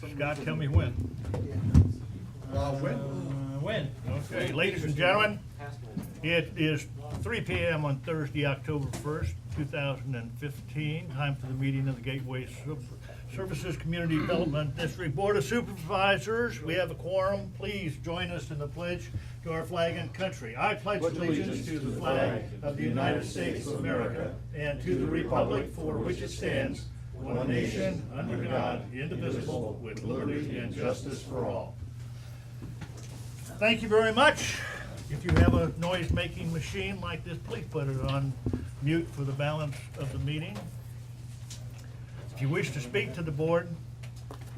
Scott, tell me when. When? Okay, ladies and gentlemen, it is 3 p.m. on Thursday, October 1st, 2015. Time for the meeting of the Gateway Services Community Development District Board of Supervisors. We have a quorum. Please join us in the pledge to our flag and country. I pledge allegiance to the flag of the United States of America and to the republic for which it stands, one nation, under God, indivisible, with liberty and justice for all. Thank you very much. If you have a noise-making machine like this, please put it on mute for the balance of the meeting. If you wish to speak to the board,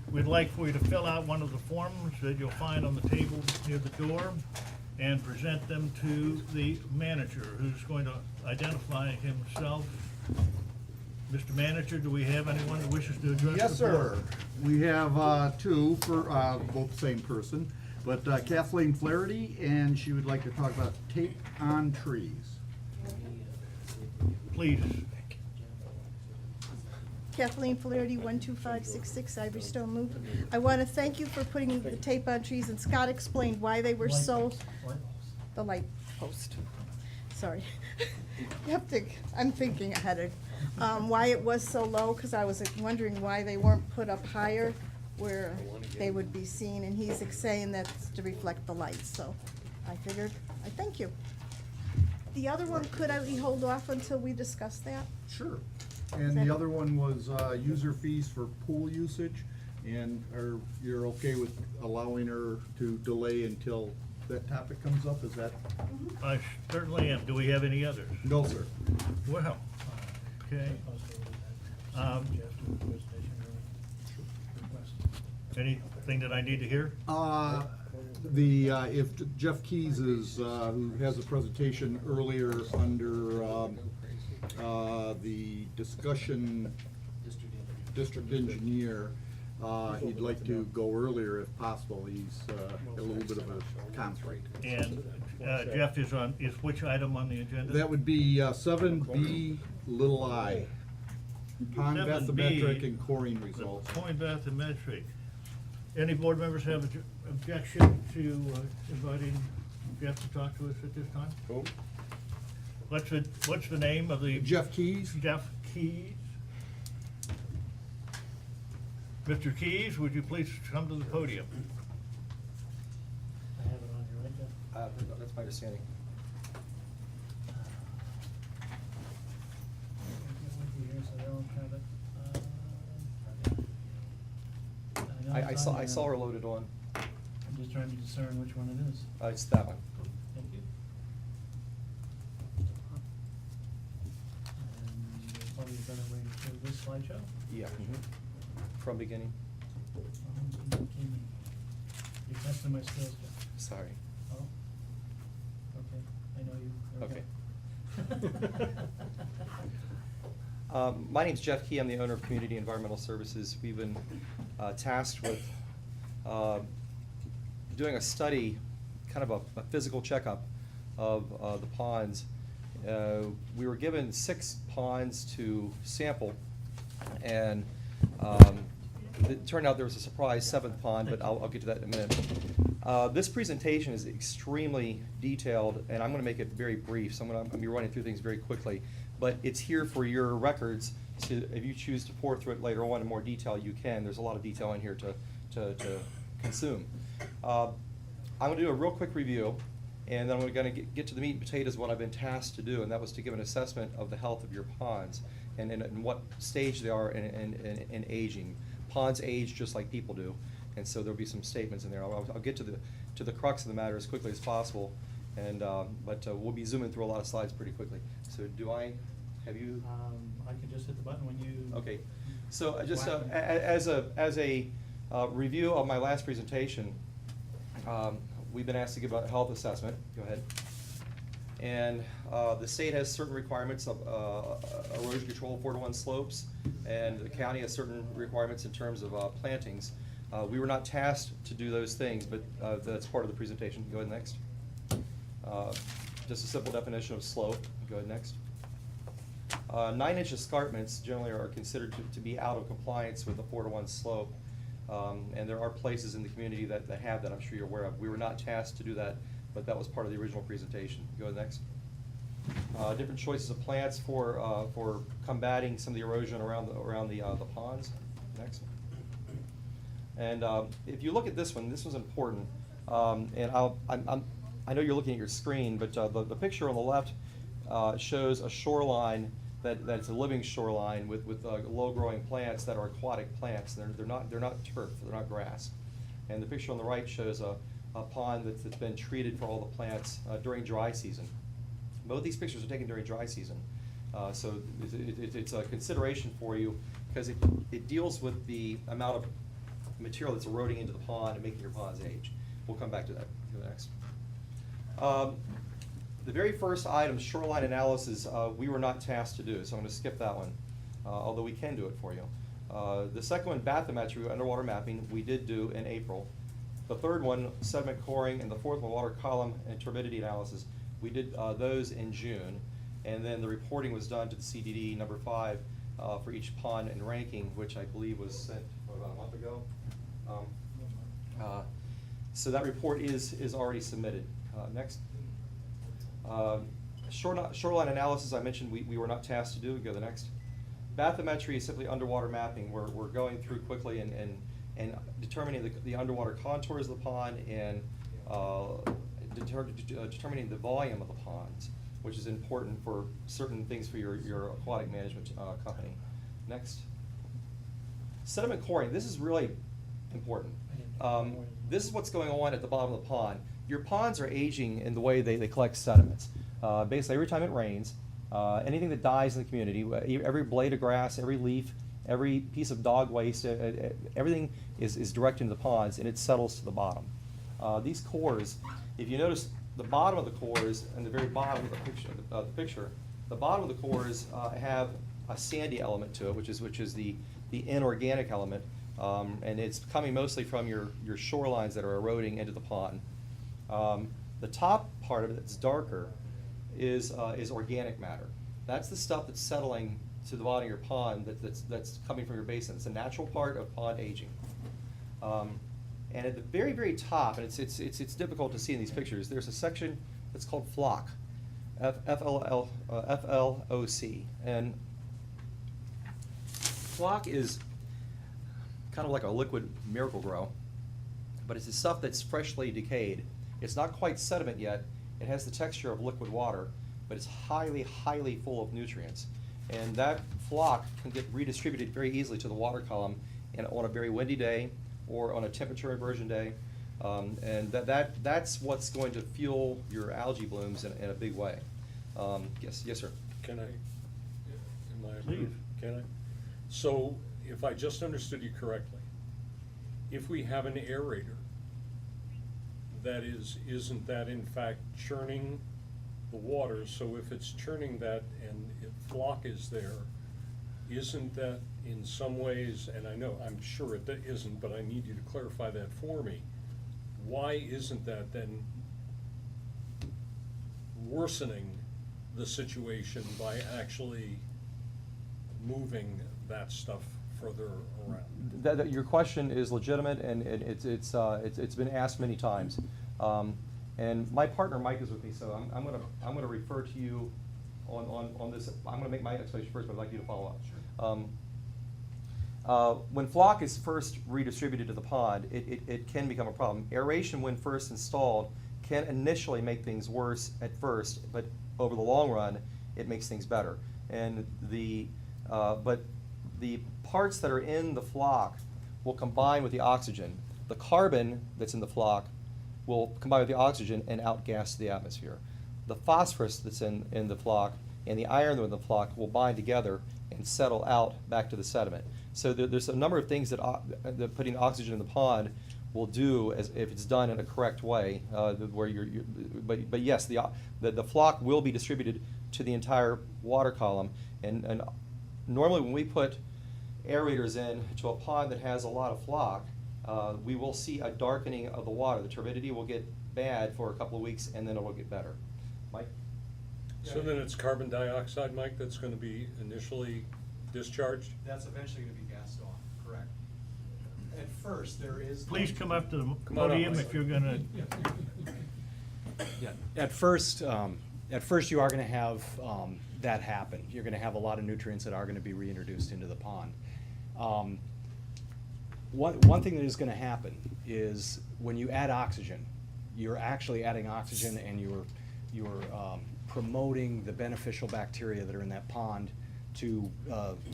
we'd like for you to fill out one of the forms that you'll find on the table near the door and present them to the manager, who's going to identify himself. Mr. Manager, do we have anyone who wishes to address Yes, the board? sir. We have two for both the same person, but Kathleen Flaherty, and she would like to talk about tape on trees. Please. Kathleen Flaherty, 12566 Ivorstone Loop. I want to thank you for putting the tape on trees, and Scott explained why they were so, the light post. Sorry. You have to, I'm thinking ahead of, why it was so low, because I was wondering why they weren't put up higher where they would be seen, and he's saying that's to reflect the lights, so I figured, I thank you. The other one, could I hold off until we discuss that? Sure. And the other one was user fees for pool usage, and you're okay with allowing her to delay until that topic comes up, is that? I certainly am. Do we have any others? No, sir. Well, okay. Anything that I need to hear? If Jeff Keys is, who has a presentation earlier under the discussion district engineer, he'd like to go earlier if possible. He's a little bit of a conflict. And Jeff is which item on the agenda? That would be 7B little I, pond 7B. bathymetric and coring results. Point bathymetric. Any board members have objection to inviting Jeff to talk to us at this time? Cool. What's the name of the? Jeff Keys? Jeff Keys. Mr. Keys, would you please come to the podium? I have it on here, right, Jeff? That's my understanding. I saw her loaded on. I'm just trying to discern which one it is. It's that one. Thank you. And there's probably a better way to do this slideshow. Yeah. From beginning. You're testing my skills, Jeff. Sorry. Oh, okay, I know you. Okay. My name's Jeff Key. I'm the owner of Community Environmental Services. We've been tasked with doing a study, kind of a physical checkup of the ponds. We were given 6 ponds to sample, and it turned out there was a surprise 7th pond, but I'll get to that in a minute. This presentation is extremely detailed, and I'm going to make it very brief, so I'm going to be running through things very quickly. But it's here for your records, so if you choose to pour through it later on in more detail, you can. There's a lot of detail in here to consume. I'm going to do a real quick review, and then we're going to get to the meat and potatoes of what I've been tasked to do, and that was to give an assessment of the health of your ponds and what stage they are in aging. Ponds age just like people do, and so there'll be some statements in there. I'll get to the crux of the matter as quickly as possible, and but we'll be zooming through a lot of slides pretty quickly. So have you? I can just hit the button when you. Okay, so just as a review of my last presentation, we've been asked to give a health assessment. Go ahead. And the state has certain requirements of erosion control 4-to-1 slopes, and the county has certain requirements in terms of plantings. We were not tasked to do those things, but that's part of the presentation. Go ahead next. Just a simple definition of slope. Go ahead next. 9-inch escarpments generally are considered to be out of compliance with the 4-to-1 slope. And there are places in the community that have that, I'm sure you're aware of. We were not tasked to do that, but that was part of the original presentation. Go next. Different choices of plants for combating some of the erosion around the ponds. Next. And if you look at this one's important. And I know you're looking at your screen, but the picture on the left shows a shoreline that's a living shoreline with low-growing plants that are aquatic plants. They're not turf, they're not grass. And the picture on the right shows a pond that's been treated for all the plants during dry season. Both these pictures are taken during dry season, so it's a consideration for you because it deals with the amount of material that's eroding into the pond and making your ponds age. We'll come back to that. Go next. The very first item, shoreline analysis, we were not tasked to do, so I'm going to skip that one, although we can do it for you. The second one, bathymetry, underwater mapping, we did do in April. The third one, sediment coring, and the fourth one, water column and turbidity analysis, we did those in June. And then the reporting was done to the CDD number 5 for each pond and ranking, which I believe was sent about a month ago. So that report is already submitted. Next. Shoreline analysis, I mentioned we were not tasked to do. Go to the next. Bathymetry is simply underwater mapping. We're going through quickly and determining the underwater contours of the pond and determining the volume of the ponds, which is important for certain things for your aquatic management company. Next. Sediment coring, this is really important. This is what's going on at the bottom of the pond. Your ponds are aging in the way they collect sediments. Basically, every time it rains, anything that dies in the community, every blade of grass, every leaf, every piece of dog waste, everything is directed into the ponds and it settles to the bottom. These cores, if you notice the bottom of the cores and the very bottom of the picture, the bottom of the cores have a sandy element to it, which is the inorganic element, and it's coming mostly from your shorelines that are eroding into the pond. The top part of it that's darker is organic matter. That's the stuff that's settling to the bottom of your pond that's coming from your basin. It's a natural part of pond aging. And at the very, very top, and it's difficult to see in these pictures, there's a section that's called floc, F-L-O-C. And floc is kind of like a liquid Miracle-Gro, but it's the stuff that's freshly decayed. It's not quite sediment yet. It has the texture of liquid water, but it's highly, highly full of nutrients. And that floc can get redistributed very easily to the water column on a very windy day or on a temperature inversion day. And that's what's going to fuel your algae blooms in a big way. Yes, sir. Can I, am I Please. approved? Can I? So, if I just understood you correctly, if we have an aerator, isn't that in fact churning the water? So if it's churning that and if floc is there, isn't that in some ways, and I'm sure it isn't, but I need you to clarify that for me, why isn't that then worsening the situation by actually moving that stuff further around? Your question is legitimate, and it's been asked many times. And my partner Mike is with me, so I'm gonna refer to you on this. I'm gonna make my explanation first, but I'd like you to follow up. When floc is first redistributed to the pond, it can become a problem. Aeration, when first installed, can initially make things worse at first, but over the long run, it makes things better. And but the parts that are in the floc will combine with the oxygen. The carbon that's in the floc will combine with the oxygen and outgas the atmosphere. The phosphorus that's in the floc and the iron that's in the floc will bind together and settle out back to the sediment. So there's a number of things that putting oxygen in the pond will do if it's done in a correct way. But yes, the floc will be distributed to the entire water column. And normally when we put aerators in to a pond that has a lot of floc, we will see a darkening of the water. The turbidity will get bad for a couple of weeks, and then it will get better. Mike? So then it's carbon dioxide, Mike, that's gonna be initially discharged? That's eventually gonna be gassed off, correct. At first, there is. Please come up to the Come on up. podium if you're gonna, Yeah, at first you are gonna have, that happen. You're gonna have a lot of nutrients that are gonna be reintroduced into the pond. One thing that is gonna happen is when you add oxygen, you're actually adding oxygen and you're promoting the beneficial bacteria that are in that pond to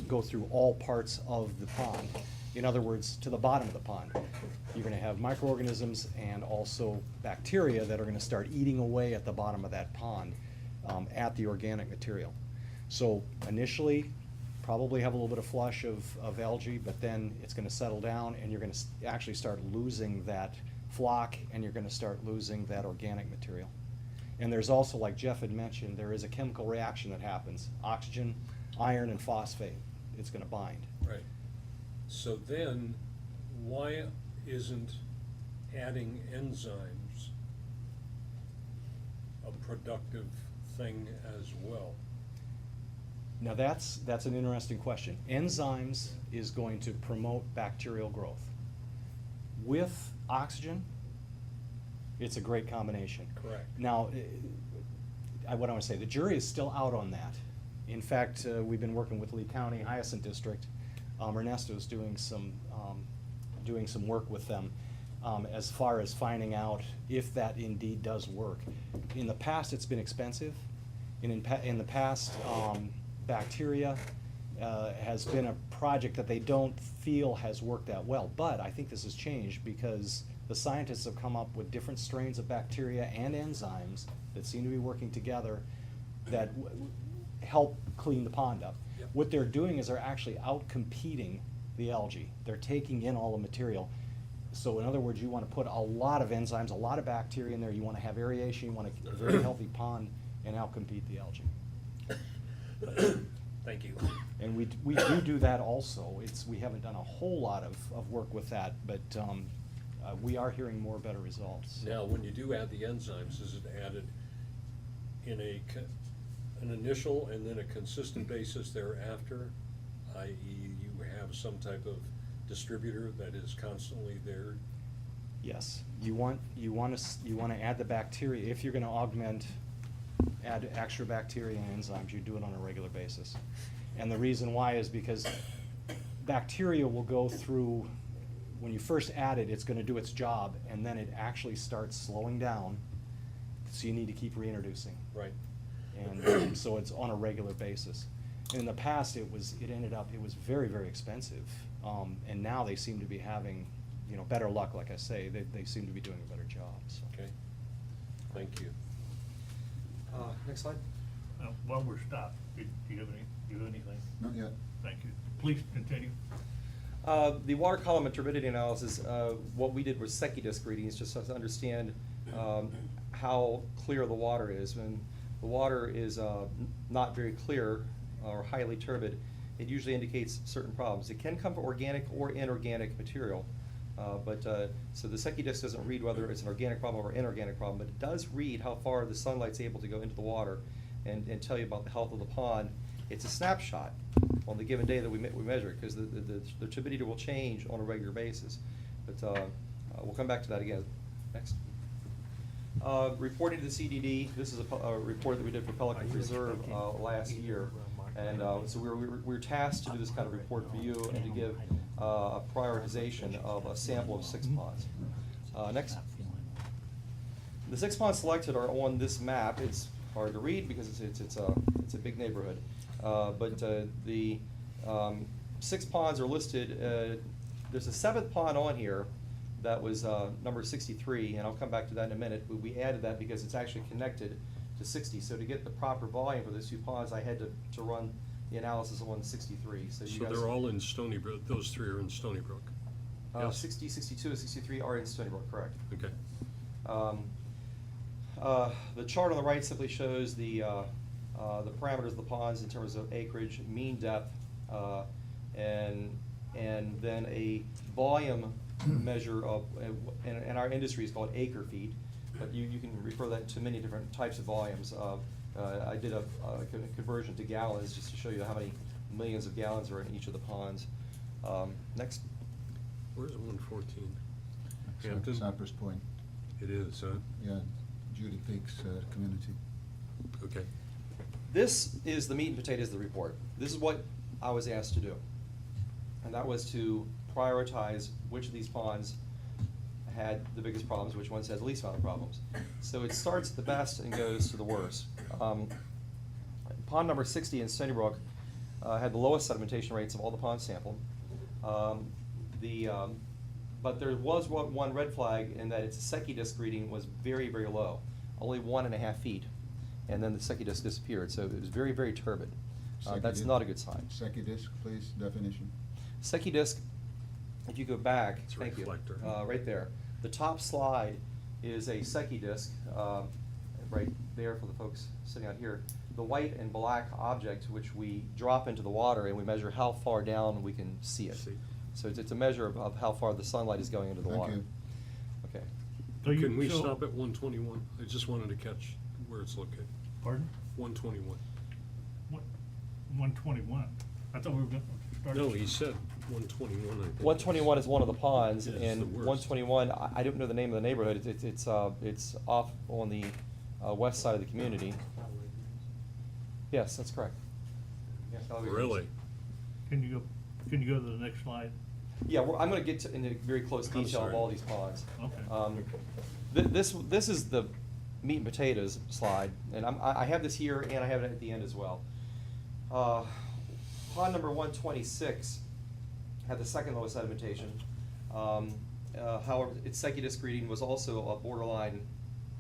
go through all parts of the pond. In other words, to the bottom of the pond. You're gonna have microorganisms and also bacteria that are gonna start eating away at the bottom of that pond, at the organic material. So initially, probably have a little bit of flush of algae, but then it's gonna settle down and you're gonna actually start losing that flock and you're gonna start losing that organic material. And there's also, like Jeff had mentioned, there is a chemical reaction that happens. Oxygen, iron, and phosphate, it's gonna bind. Right. So then, why isn't adding enzymes a productive thing as well? Now that's an interesting question. Enzymes is going to promote bacterial growth. With oxygen, it's a great combination. Correct. Now, what I want to say, the jury is still out on that. In fact, we've been working with Lee County Hyacinth District. Ernesto's doing some work with them as far as finding out if that indeed does work. In the past, it's been expensive. In the past, bacteria has been a project that they don't feel has worked that well. But I think this has changed because the scientists have come up with different strains of bacteria and enzymes that seem to be working together that help clean the pond up. Yep. What they're doing is they're actually out-competing the algae. They're taking in all the material. So in other words, you want to put a lot of enzymes, a lot of bacteria in there. You want to have aeration, you want a very healthy pond, and out-compete the algae. Thank you. And we do that also. We haven't done a whole lot of work with that, but we are hearing more better results. Now, when you do add the enzymes, is it added in an initial and then a consistent basis thereafter? I.e., you have some type of distributor that is constantly there? Yes, you want to add the bacteria. If you're going to add extra bacteria and enzymes, you do it on a regular basis. And the reason why is because bacteria will go through, when you first add it, it's going to do its job, and then it actually starts slowing down, so you need to keep reintroducing. Right. And so it's on a regular basis. And in the past, it was very, very expensive. And now they seem to be having, better luck, like I say. They seem to be doing a better job, so. Okay. Thank you. Next slide. while we're stopped, do you have anything? Not yet. Thank you. Please continue. The water column and turbidity analysis, what we did was Secchi-disc readings, just to understand how clear the water is. When the water is not very clear or highly turbid, it usually indicates certain problems. It can come from organic or inorganic material. So the Secchi-disc doesn't read whether it's an organic problem or inorganic problem, but it does read how far the sunlight's able to go into the water and tell you about the health of the pond. It's a snapshot on the given day that we measure it, because the turbidity will change on a regular basis. But we'll come back to that again. Next. Reporting to the CDD, this is a report that we did for Pelican Preserve last year. And so we were tasked to do this kind of report for you and to give a prioritization of a sample of 6 ponds. Next. The 6 ponds selected are on this map. It's hard to read because it's a big neighborhood. But the 6 ponds are listed. There's a 7th pond on here that was number 63, and I'll come back to that in a minute. We added that because it's actually connected to 60. So to get the proper volume for those 2 ponds, I had to run the analysis on 63. So you guys, they're all in Stony Brook, those 3 are in Stony Brook? Yes. 60, 62, and 63 are in Stony Brook, correct. Okay. The chart on the right simply shows the parameters of the ponds in terms of acreage, mean depth, and then a volume measure of, and our industry is called acre feet, but you can refer that to many different types of volumes. I did a conversion to gallons just to show you how many millions of gallons are in each of the ponds. Next. Where's 114? Cy- Hampton? Cypress Point, It is, huh? yeah, Judy Peaks community. Okay. This is the meat and potatoes of the report. This is what I was asked to do. And that was to prioritize which of these ponds had the biggest problems, which ones had the least amount of problems. So it starts at the best and goes to the worst. Pond number 60 in Stony Brook had the lowest sedimentation rates of all the ponds sampled. But there was one red flag in that its Secchi disc reading was very, very low, only 1.5 feet. And then the Secchi disc disappeared, so it was very, very turbid. That's not a good sign. Secchi disc, please, definition. Secchi disc, if you go back, It's a thank you, reflector. right there. The top slide is a Secchi disc, right there for the folks sitting out here. The white and black object which we drop into the water and we measure how far down we can see it. See. So it's a measure of how far the sunlight is going into the Thank water. you. Okay. So you- Can we so- stop at 121? I just wanted to catch where it's located. Pardon? 121. What, 121? I thought we were going to start. No, he said 121, I think. 121 is one of the ponds, It is and the worst. 121, I don't know the name of the neighborhood, it's off on the west side of the community. Yes, that's correct. Yeah, Calgary. Really? Can you go to the next slide? Yeah, I'm gonna get into very close I'm detail of sorry. all these ponds. Okay. This is the meat and potatoes slide, and I have this here and I have it at the end as well. Pond number 126 had the second lowest sedimentation. However, its Secchi disc reading was also a borderline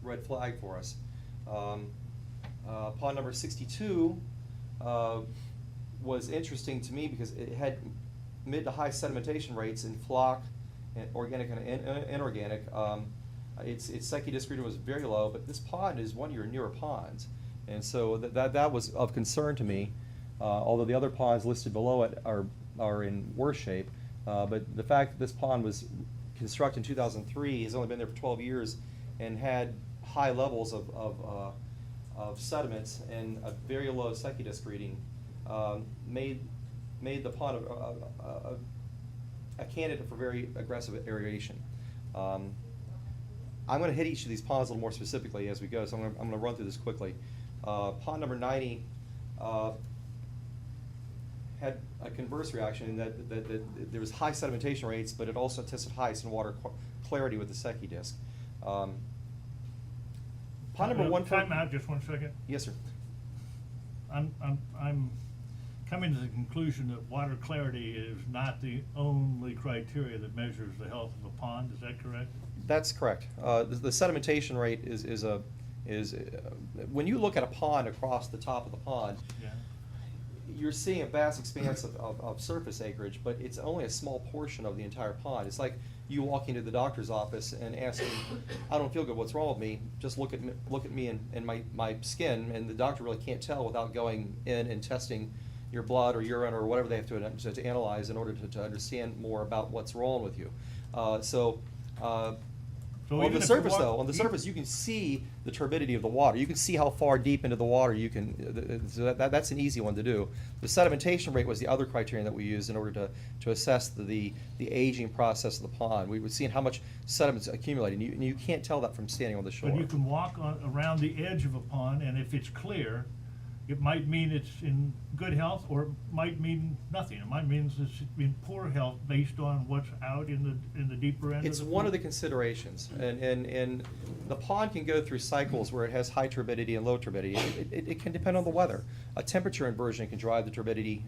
red flag for us. Pond number 62 was interesting to me because it had mid to high sedimentation rates in flock, and organic and inorganic. Its Secchi disc reading was very low, but this pond is one of your newer ponds. And so that was of concern to me, although the other ponds listed below it are in worse shape. But the fact that this pond was constructed in 2003, has only been there for 12 years, and had high levels of sediments and a very low Secchi disc reading, made the pond a candidate for very aggressive aeration. I'm going to hit each of these ponds a little more specifically as we go, so I'm going to run through this quickly. Pond number 90 had a converse reaction in that there was high sedimentation rates, but it also tested highest in water clarity with the Secchi disc. Pond number 1. Time out, just 1 second. Yes, sir. I'm coming to the conclusion that water clarity is not the only criteria that measures the health of a pond. Is that correct? That's correct. The sedimentation rate is when you look at a pond across the top of the pond, Yeah. you're seeing a vast expanse of surface acreage, but it's only a small portion of the entire pond. It's like you walking to the doctor's office and asking, I don't feel good, what's wrong with me? Just look at me and my skin, and the doctor really can't tell without going in and testing your blood or urine or whatever they have to analyze in order to understand more about what's wrong with you. So On even the if surface, the wa- though, on the surface, you can see the turbidity of the water. You can see how far deep into the water you can. So that's an easy one to do. The sedimentation rate was the other criterion that we used in order to assess the aging process of the pond. We were seeing how much sediment's accumulating. And you can't tell that from standing on the shore. But you can walk around the edge of a pond, and if it's clear, it might mean it's in good health, or it might mean nothing. It might mean it's in poor health based on what's out in the deeper end. It's of the one of the pool. considerations, and the pond can go through cycles where it has high turbidity and low turbidity. It can depend on the weather. A temperature inversion can drive the turbidity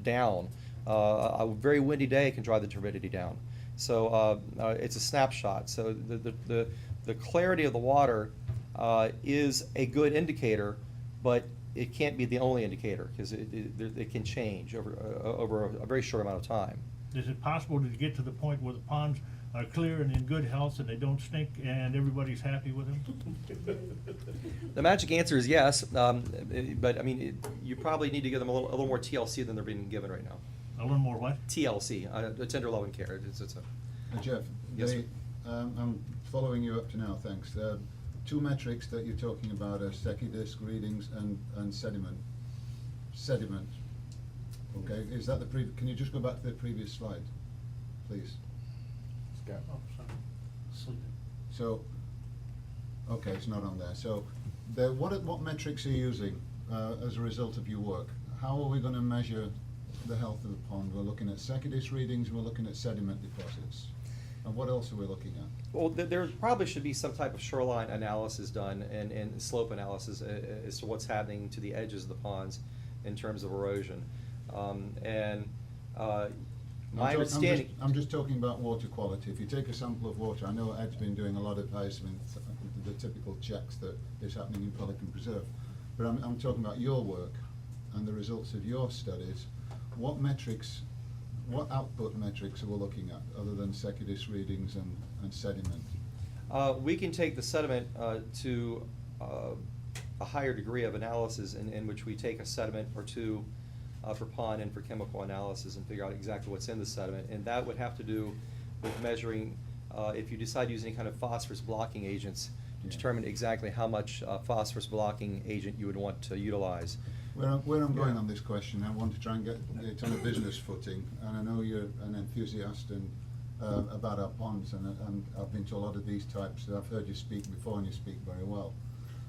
down. A very windy day can drive the turbidity down. So it's a snapshot. So the clarity of the water is a good indicator, but it can't be the only indicator because it can change over a very short amount of time. Is it possible to get to the point where the ponds are clear and in good health and they don't stink and everybody's happy with them? The magic answer is yes, but I mean, you probably need to give them a little more TLC than they're being given right now. A little more what? TLC, tender loving care. It's a, Jeff, Yes, sir. I'm following you up to now, thanks. Two metrics that you're talking about are Secchi disc readings and sediment. Sediment. Okay, is that can you just go back to the previous slide, please? Yeah. Oh, sorry, sleeping. So, okay, it's not on there. So, what metrics are you using as a result of your work? How are we going to measure the health of the pond? We're looking at secondary readings, we're looking at sediment deposits. And what else are we looking at? Well, there probably should be some type of shoreline analysis done and slope analysis as to what's happening to the edges of the ponds in terms of erosion. My understanding. I'm just talking about water quality. If you take a sample of water, I know Ed's been doing a lot of the typical checks that is happening in Pelican Preserve, but I'm talking about your work and the results of your studies. What metrics, what output metrics are we looking at other than Secudis readings and sediment? We can take the sediment to a higher degree of analysis in which we take a sediment or two for pond and for chemical analysis and figure out exactly what's in the sediment. And that would have to do with measuring, if you decide to use any kind of phosphorus blocking agents, to determine exactly how much phosphorus blocking agent you would want to utilize. Where I'm going on this question, I want to try and get it on a business footing, and I know you're an enthusiast about our ponds, and I've been to a lot of these types. I've heard you speak before, and you speak very well.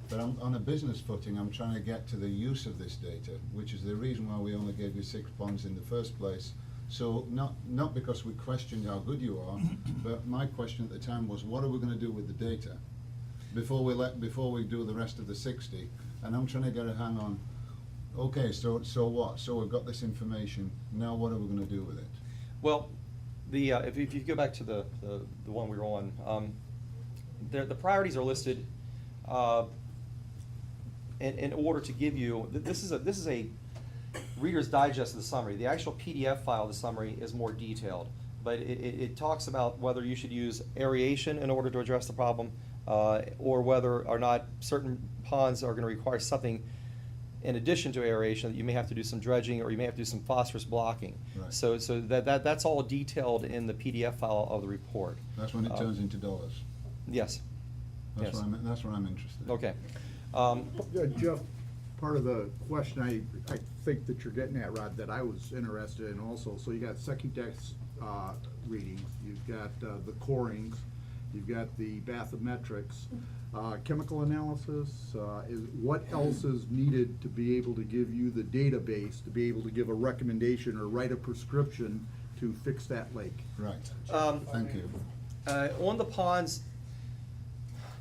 But on a business footing, I'm trying to get to the use of this data, which is the reason why we only gave you 6 ponds in the first place. So not because we questioned how good you are, but my question at the time was, what are we going to do with the data before we do the rest of the 60? And I'm trying to get a hang on. Okay, so what? So we've got this information. Now what are we going to do with it? Well, if you go back to the one we were on, the priorities are listed in order to give you. This is a Reader's Digest of the summary. The actual PDF file of the summary is more detailed, but it talks about whether you should use aeration in order to address the problem, or whether or not certain ponds are going to require something in addition to aeration, that you may have to do some dredging or you may have to do some phosphorus blocking. Right. So that's all detailed in the PDF file of the report. That's when it turns into dollars. Yes. That's Yes. that's where I'm interested. Okay. Jeff, part of the question I think that you're getting at, Rod, that I was interested in also, so you got Secudis readings, you've got the corings, you've got the bathymetrics, chemical analysis, what else is needed to be able to give you the database, to be able to give a recommendation or write a prescription to fix that lake? Right. Thank you. On the ponds,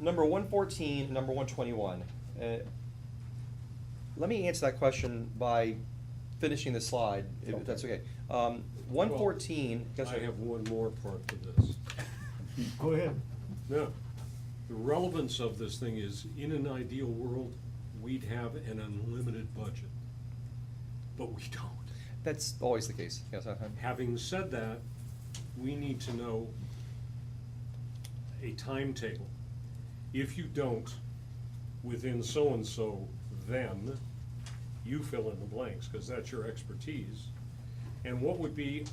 number 114, number 121. Let me answer that question by finishing the slide, if that's okay. 114. Well, I have one more part to this. Go ahead. No, the relevance of this thing is, in an ideal world, we'd have an unlimited budget, but we don't. That's always the case. Yes. Having said that, we need to know a timetable. If you don't, within so-and-so, then you fill in the blanks, because that's your expertise. And what would be,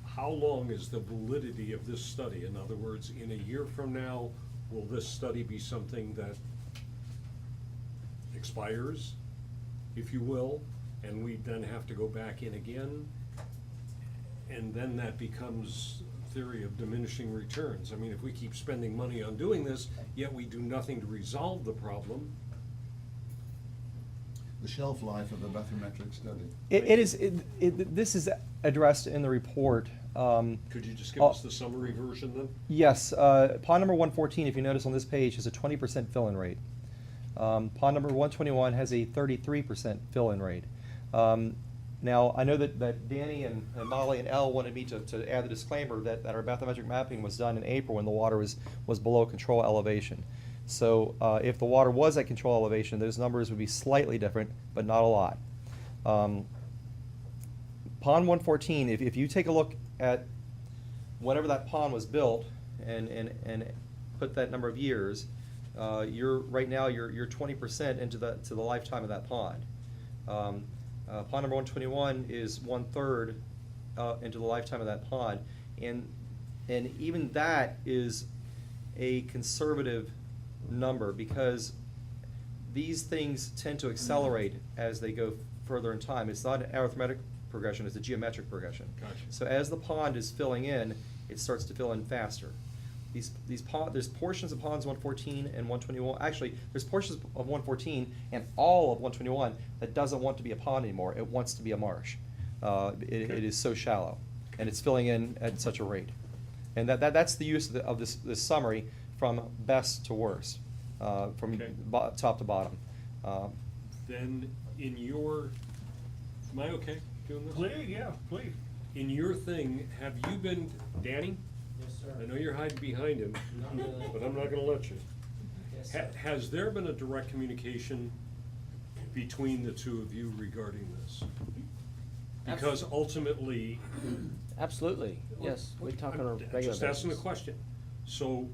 how long is the validity of this study? In other words, in a year from now, will this study be something that expires, if you will, and we then have to go back in again? And then that becomes theory of diminishing returns. I mean, if we keep spending money on doing this, yet we do nothing to resolve the problem. The shelf life of a bathymetric study. This is addressed in the report. Could you just give us the summary version then? Yes, pond number 114, if you notice on this page, has a 20% fill-in rate. Pond number 121 has a 33% fill-in rate. Now, I know that Danny and Molly and Elle wanted me to add the disclaimer that our bathymetric mapping was done in April when the water was below control elevation. So if the water was at control elevation, those numbers would be slightly different, but not a lot. Pond 114, if you take a look at whenever that pond was built and put that number of years, right now you're 20% into the lifetime of that pond. Pond number 121 is 1/3 into the lifetime of that pond, and even that is a conservative number, because these things tend to accelerate as they go further in time. It's not an arithmetic progression, it's a geometric progression. Gotcha. So as the pond is filling in, it starts to fill in faster. There's portions of ponds 114 and 121, actually, there's portions of 114 and all of 121 that doesn't want to be a pond anymore, it wants to be a marsh. It is so shallow, and it's filling in at such a rate. And that's the use of this summary from best to worst, from Okay. top to bottom. Then in your, am I okay doing this? Please, yeah, please. In your thing, have you been, Danny? Yes, sir. I know you're hiding behind him, but I'm not gonna let you. Yes, sir. Has there been a direct communication between the two of you regarding this? Because ultimately. Absolutely, yes, we talk on a I'm regular basis. Just asking the question. So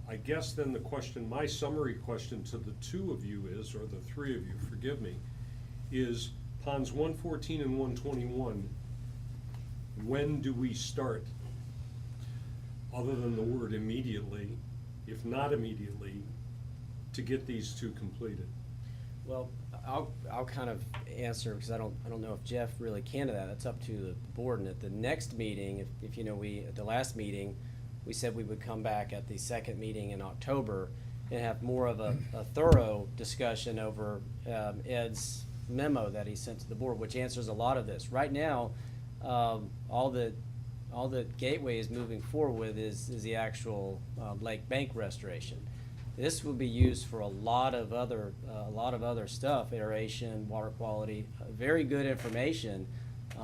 I guess then the question, my summary question to the two of you is, or the three of you, forgive me, is ponds 114 and 121, when do we start? Other than the word immediately, if not immediately, to get these two completed? Well, I'll kind of answer, because I don't know if Jeff really can to that, it's up to the board, and at the next meeting, if you know, at the last meeting, we said we would come back at the second meeting in October and have more of a thorough discussion over Ed's memo that he sent to the board, which answers a lot of this. Right now, all that Gateway is moving forward with is the actual lake bank restoration. This will be used for a lot of other stuff, aeration, water quality, very good information.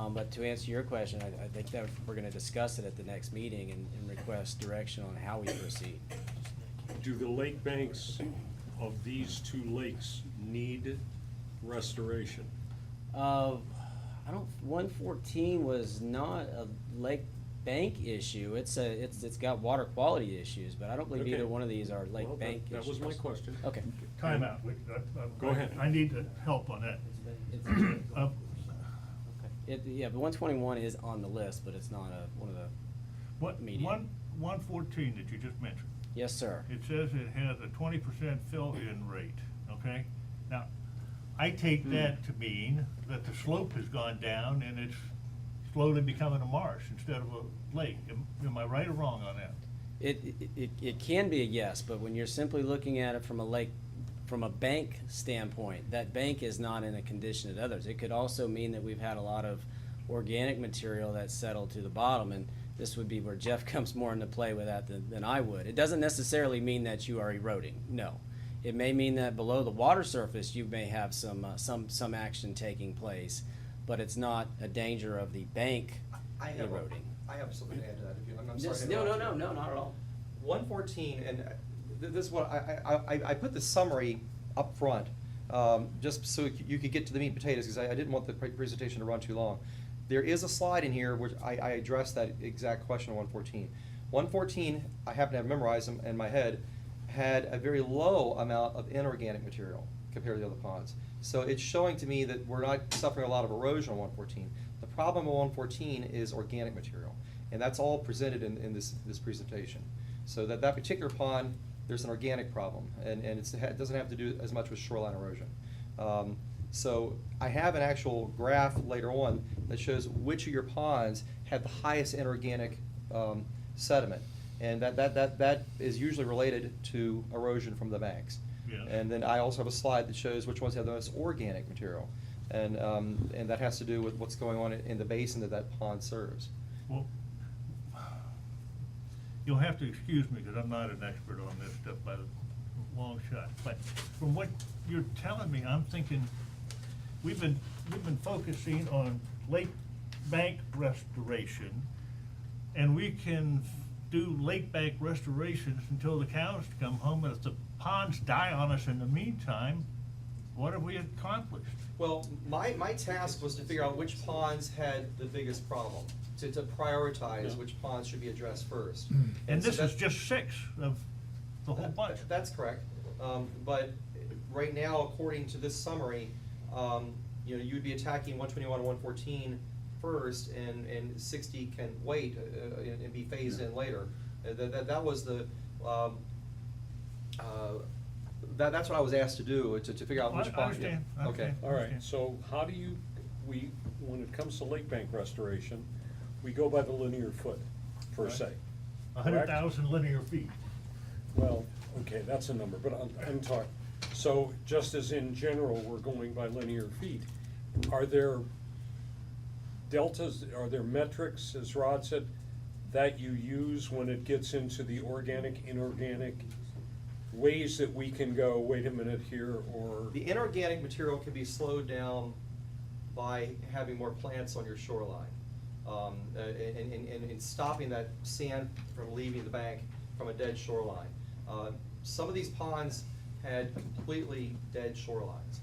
But to answer your question, I think that we're gonna discuss it at the next meeting and request direction on how we proceed. Do the lake banks of these two lakes need restoration? I don't, 114 was not a lake bank issue. It's got water quality issues, but I don't believe Okay. either one of these are lake Well, bank issues. that was my question. Okay. Time out. Go ahead. I need help on that. Yeah, but 121 is on the list, but it's not one of the, What, Medium. 114 that you just mentioned, yes, sir. it says it has a 20% fill-in rate, okay? Now, I take that to mean that the slope has gone down and it's slowly becoming a marsh instead of a lake. Am I right or wrong on that? It can be a yes, but when you're simply looking at it from a bank standpoint, that bank is not in a condition of others. It could also mean that we've had a lot of organic material that's settled to the bottom, and this would be where Jeff comes more into play with that than I would. It doesn't necessarily mean that you are eroding, no. It may mean that below the water surface, you may have some action taking place, but it's not a danger of the bank eroding. I have something to add to that, if you, I'm Just- sorry. to No, interrupt you. not at all. 114, and this is what, I put the summary up front, just so you could get to the meat and potatoes, because I didn't want the presentation to run too long. There is a slide in here where I addressed that exact question on 114. 114, I happen to have memorized them in my head, had a very low amount of inorganic material compared to the other ponds. So it's showing to me that we're not suffering a lot of erosion on 114. The problem with 114 is organic material, and that's all presented in this presentation. So that particular pond, there's an organic problem, and it doesn't have to do as much with shoreline erosion. So I have an actual graph later on that shows which of your ponds had the highest inorganic sediment, and that is usually related to erosion from the banks. Yeah. And then I also have a slide that shows which ones have the most organic material, and that has to do with what's going on in the basin that pond serves. Well, you'll have to excuse me because I'm not an expert on this stuff by the long shot. But from what you're telling me, I'm thinking, we've been focusing on lake bank restoration, and we can do lake bank restorations until the cows come home, and if the ponds die on us in the meantime, what have we accomplished? Well, my task was to figure out which ponds had the biggest problem, to prioritize which ponds should be addressed first. And so this is just 6 of the whole bunch. That's correct. But right now, according to this summary, you'd be attacking 121 and 114 first, and 60 can wait and be phased in later. That was the, that's what I was asked to do, to figure out which I pond. understand. Okay. All right, so how do when it comes to lake bank restoration, we go by the linear foot. per se. 100,000 linear feet. Well, okay, that's a number, but I'm talking, so just as in general, we're going by linear feet, are there deltas, are there metrics, as Rod said, that you use when it gets into the organic, inorganic, ways that we can go, wait a minute here, or? The inorganic material can be slowed down by having more plants on your shoreline, and stopping that sand from leaving the bank from a dead shoreline. Some of these ponds had completely dead shorelines.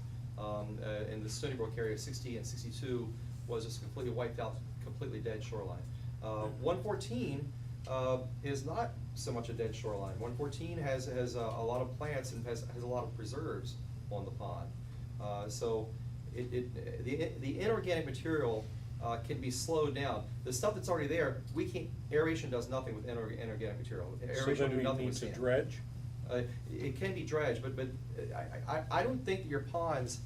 In the Stony Brook area, 60 and 62 was just completely wiped out, completely dead shoreline. 114 is not so much a dead shoreline. 114 has a lot of plants and has a lot of preserves on the pond. So the inorganic material can be slowed down. The stuff that's already there, we can't, aeration does nothing with inorganic material. So Aeration will then do we nothing need with to sand. dredge? It can be dredged, but I don't think that your ponds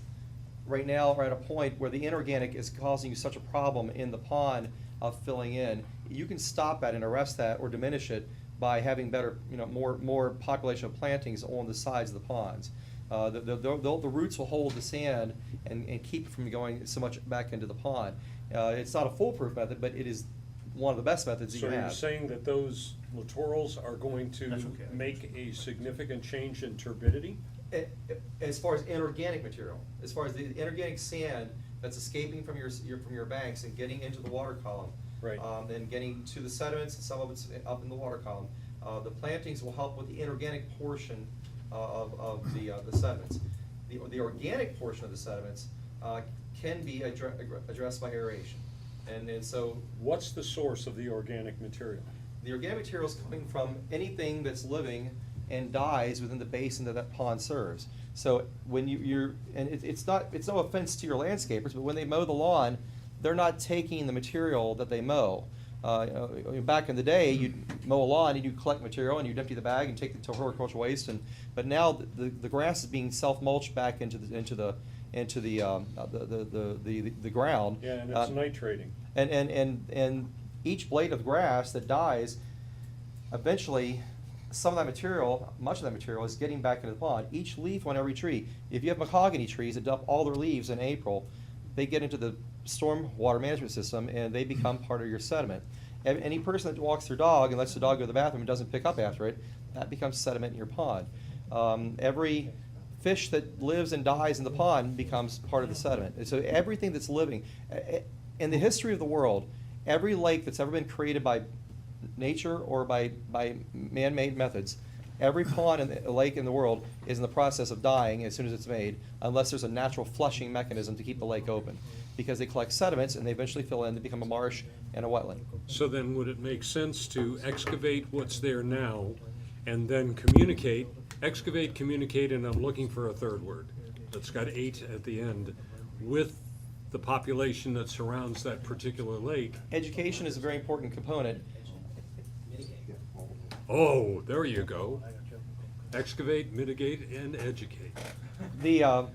right now are at a point where the inorganic is causing you such a problem in the pond of filling in. You can stop that and arrest that or diminish it by having better, more population of plantings on the sides of the ponds. The roots will hold the sand and keep it from going so much back into the pond. It's not a foolproof method, but it is one of the best methods you So can you're have. saying that those littorals are going to That's okay. make a significant change in turbidity? As far as inorganic material, as far as the inorganic sand that's escaping from your banks and getting into the water column. Right. And getting to the sediments, and some of it's up in the water column. The plantings will help with the inorganic portion of the sediments. The organic portion of the sediments can be addressed by aeration. And so What's the source of the organic material? the organic material is coming from anything that's living and dies within the basin that pond serves. So when it's no offense to your landscapers, but when they mow the lawn, they're not taking the material that they mow. Back in the day, you'd mow a lawn and you'd collect material and you'd empty the bag and take it to horticultural waste. But now the grass is being self-mulched back into the ground. Yeah, and it's nitrating. And each blade of grass that dies, eventually, some of that material, much of that material, is getting back into the pond. Each leaf on every tree. If you have mahogany trees that dump all their leaves in April, they get into the storm water management system and they become part of your sediment. Any person that walks their dog and lets the dog go to the bathroom and doesn't pick up after it, that becomes sediment in your pond. Every fish that lives and dies in the pond becomes part of the sediment. And so everything that's living, in the history of the world, every lake that's ever been created by nature or by man-made methods, every pond and lake in the world is in the process of dying as soon as it's made, unless there's a natural flushing mechanism to keep the lake open. Because they collect sediments and they eventually fill in, they become a marsh and a wetland. So then would it make sense to excavate what's there now and then communicate, excavate, communicate, and I'm looking for a third word that's got 8 at the end, with the population that surrounds that particular lake? Education is a very important component. Oh, there you go. Excavate, mitigate, and educate. The Yeah.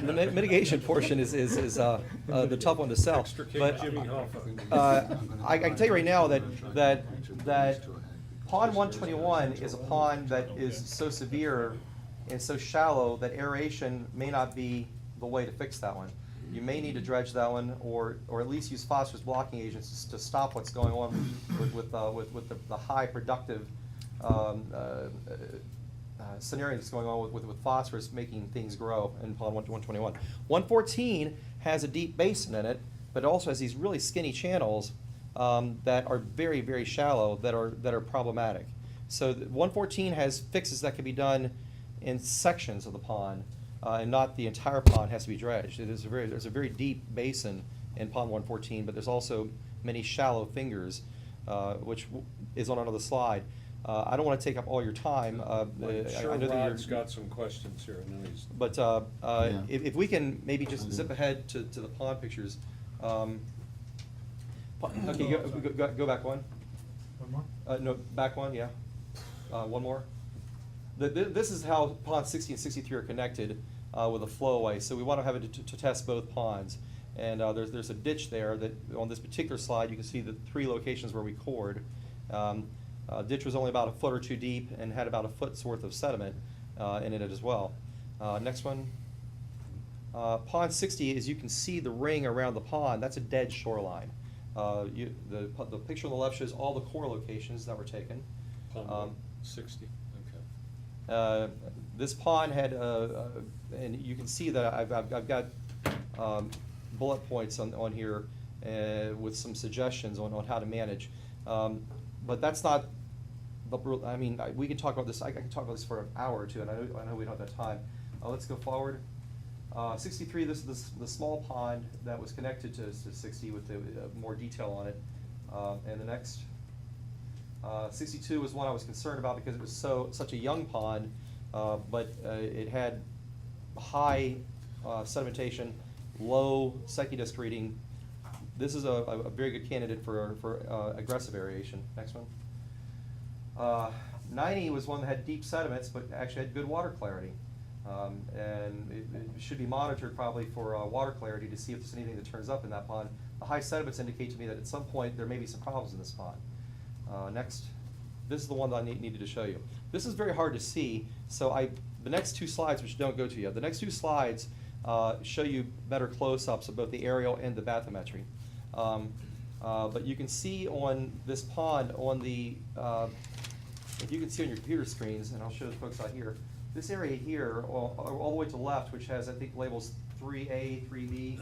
mitigation portion is the tough one to sell. Extricate But Jimmy Hoffa. I can tell you right now that pond 121 is a pond that is so severe and so shallow that aeration may not be the way to fix that one. You may need to dredge that one, or at least use phosphorus blocking agents to stop what's going on with the high productive scenario that's going on with phosphorus making things grow in pond 121. 114 has a deep basin in it, but it also has these really skinny channels that are very, very shallow that are problematic. So 114 has fixes that can be done in sections of the pond, and not the entire pond has to be dredged. There's a very deep basin in pond 114, but there's also many shallow fingers, which is on another slide. I don't want to take up all your time. I'm sure I know that Rod's got some questions here. I know he's. But Yeah. if we can maybe just zip ahead to the pond pictures. Okay, go back one. One more? No, back one, yeah. One more. This is how ponds 60 and 63 are connected with a flowaway. So we want to have it to test both ponds. And there's a ditch there that, on this particular slide, you can see the 3 locations where we cored. Ditch was only about a foot or 2 deep and had about a foot's worth of sediment in it as well. Next one. Pond 60, as you can see the ring around the pond, that's a dead shoreline. The picture on the left shows all the core locations that were taken. Pond 60, okay. This pond had, and you can see that I've got bullet points on here with some suggestions on how to manage. But that's not, I mean, we can talk about this, I can talk about this for an hour or two, and I know we don't have that time. Let's go forward. 63, this is the small pond that was connected to 60 with the more detail on it. And the next. 62 was one I was concerned about because it was such a young pond, but it had high sedimentation, low Secchi disc reading. This is a very good candidate for aggressive aeration. Next one. 90 was one that had deep sediments, but actually had good water clarity. And it should be monitored probably for water clarity to see if there's anything that turns up in that pond. The high sediments indicate to me that at some point there may be some problems in this pond. Next. This is the one that I needed to show you. This is very hard to see, so the next 2 slides, which don't go to you, the next 2 slides show you better close-ups of both the aerial and the bathymetry. But you can see on this pond, if you can see on your computer screens, and I'll show the folks out here, this area here, all the way to the left, which has, I think, labels 3A, 3B,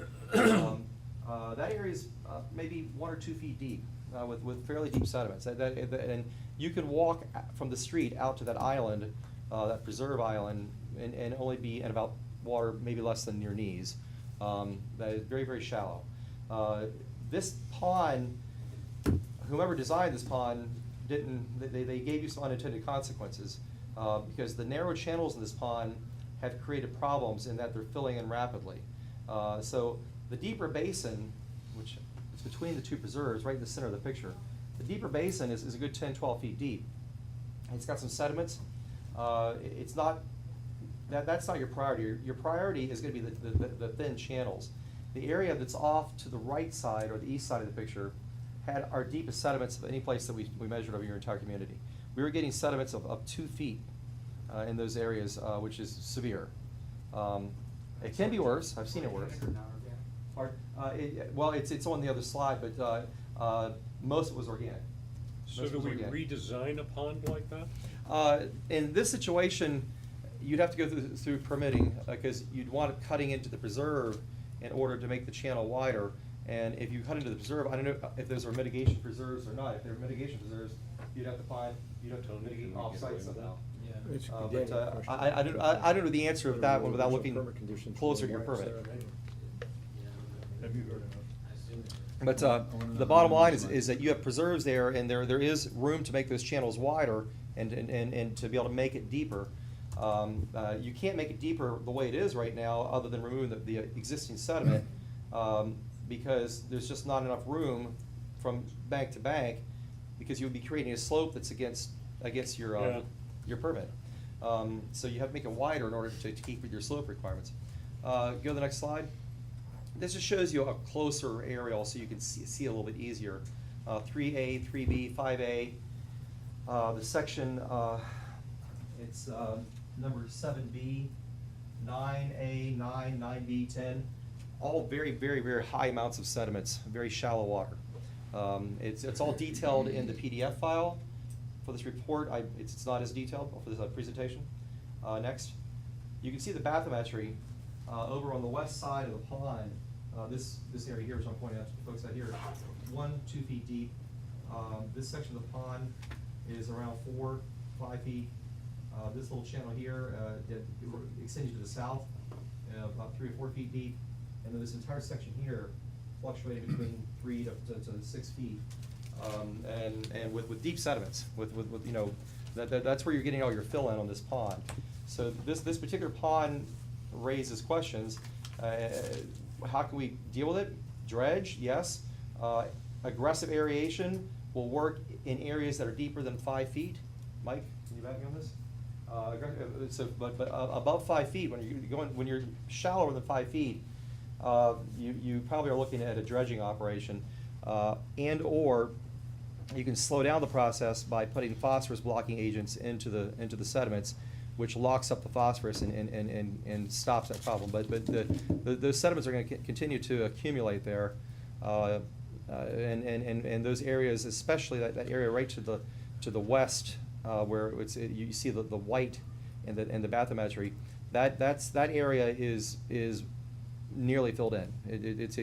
that area is maybe 1 or 2 feet deep. With fairly deep sediments, and you can walk from the street out to that island, that preserve island, and only be at about water maybe less than your knees. That is very, very shallow. This pond, whoever designed this pond they gave you some unintended consequences because the narrow channels in this pond have created problems in that they're filling in rapidly. So the deeper basin, which is between the 2 preserves, right in the center of the picture, the deeper basin is a good 10, 12 feet deep. It's got some sediments. It's not, that's not your priority. Your priority is going to be the thin channels. The area that's off to the right side or the east side of the picture had our deepest sediments of any place that we measured over your entire community. We were getting sediments of 2 feet in those areas, which is severe. It can be worse. I've seen it worse. Well, it's on the other slide, but most of it was organic. So do we redesign a pond like that? In this situation, you'd have to go through permitting because you'd want it cutting into the preserve in order to make the channel wider. And if you cut into the preserve, I don't know if those are mitigation preserves or not. If they're mitigation preserves, you'd have to find, you'd have to mitigate off-site somehow. But I don't know the answer of that one without looking closer to your permit. Have you heard enough? But the bottom line is that you have preserves there, and there is room to make those channels wider and to be able to make it deeper. You can't make it deeper the way it is right now, other than removing the existing sediment, because there's just not enough room from bank to bank, because you would be creating a slope that's against your permit. So you have to make it wider in order to keep with your slope requirements. Go to the next slide. This just shows you a closer aerial so you can see a little bit easier. 3A, 3B, 5A. The section, it's number 7B, 9A, 9, 9B, 10. All very, very, very high amounts of sediments, very shallow water. It's all detailed in the PDF file for this report. It's not as detailed for this presentation. Next, you can see the bathymetry over on the west side of the pond. This area here, which I'm pointing out to the folks out here, 1, 2 feet deep. This section of the pond is around 4, 5 feet. This little channel here extends to the south, about 3 or 4 feet deep. And then this entire section here fluctuating between 3 to 6 feet. And with deep sediments, with you know, that's where you're getting all your fill in on this pond. So this particular pond raises questions. How can we deal with it? Dredge, yes. Aggressive aeration will work in areas that are deeper than 5 feet. Mike, can you back me on this? But above 5 feet, when you're shallower than 5 feet, you probably are looking at a dredging operation, and/or you can slow down the process by putting phosphorus blocking agents into the sediments, which locks up the phosphorus and stops that problem. But those sediments are going to continue to accumulate there, and those areas, especially that area right to the west, where you see the white and the bathymetry, that area is nearly filled in.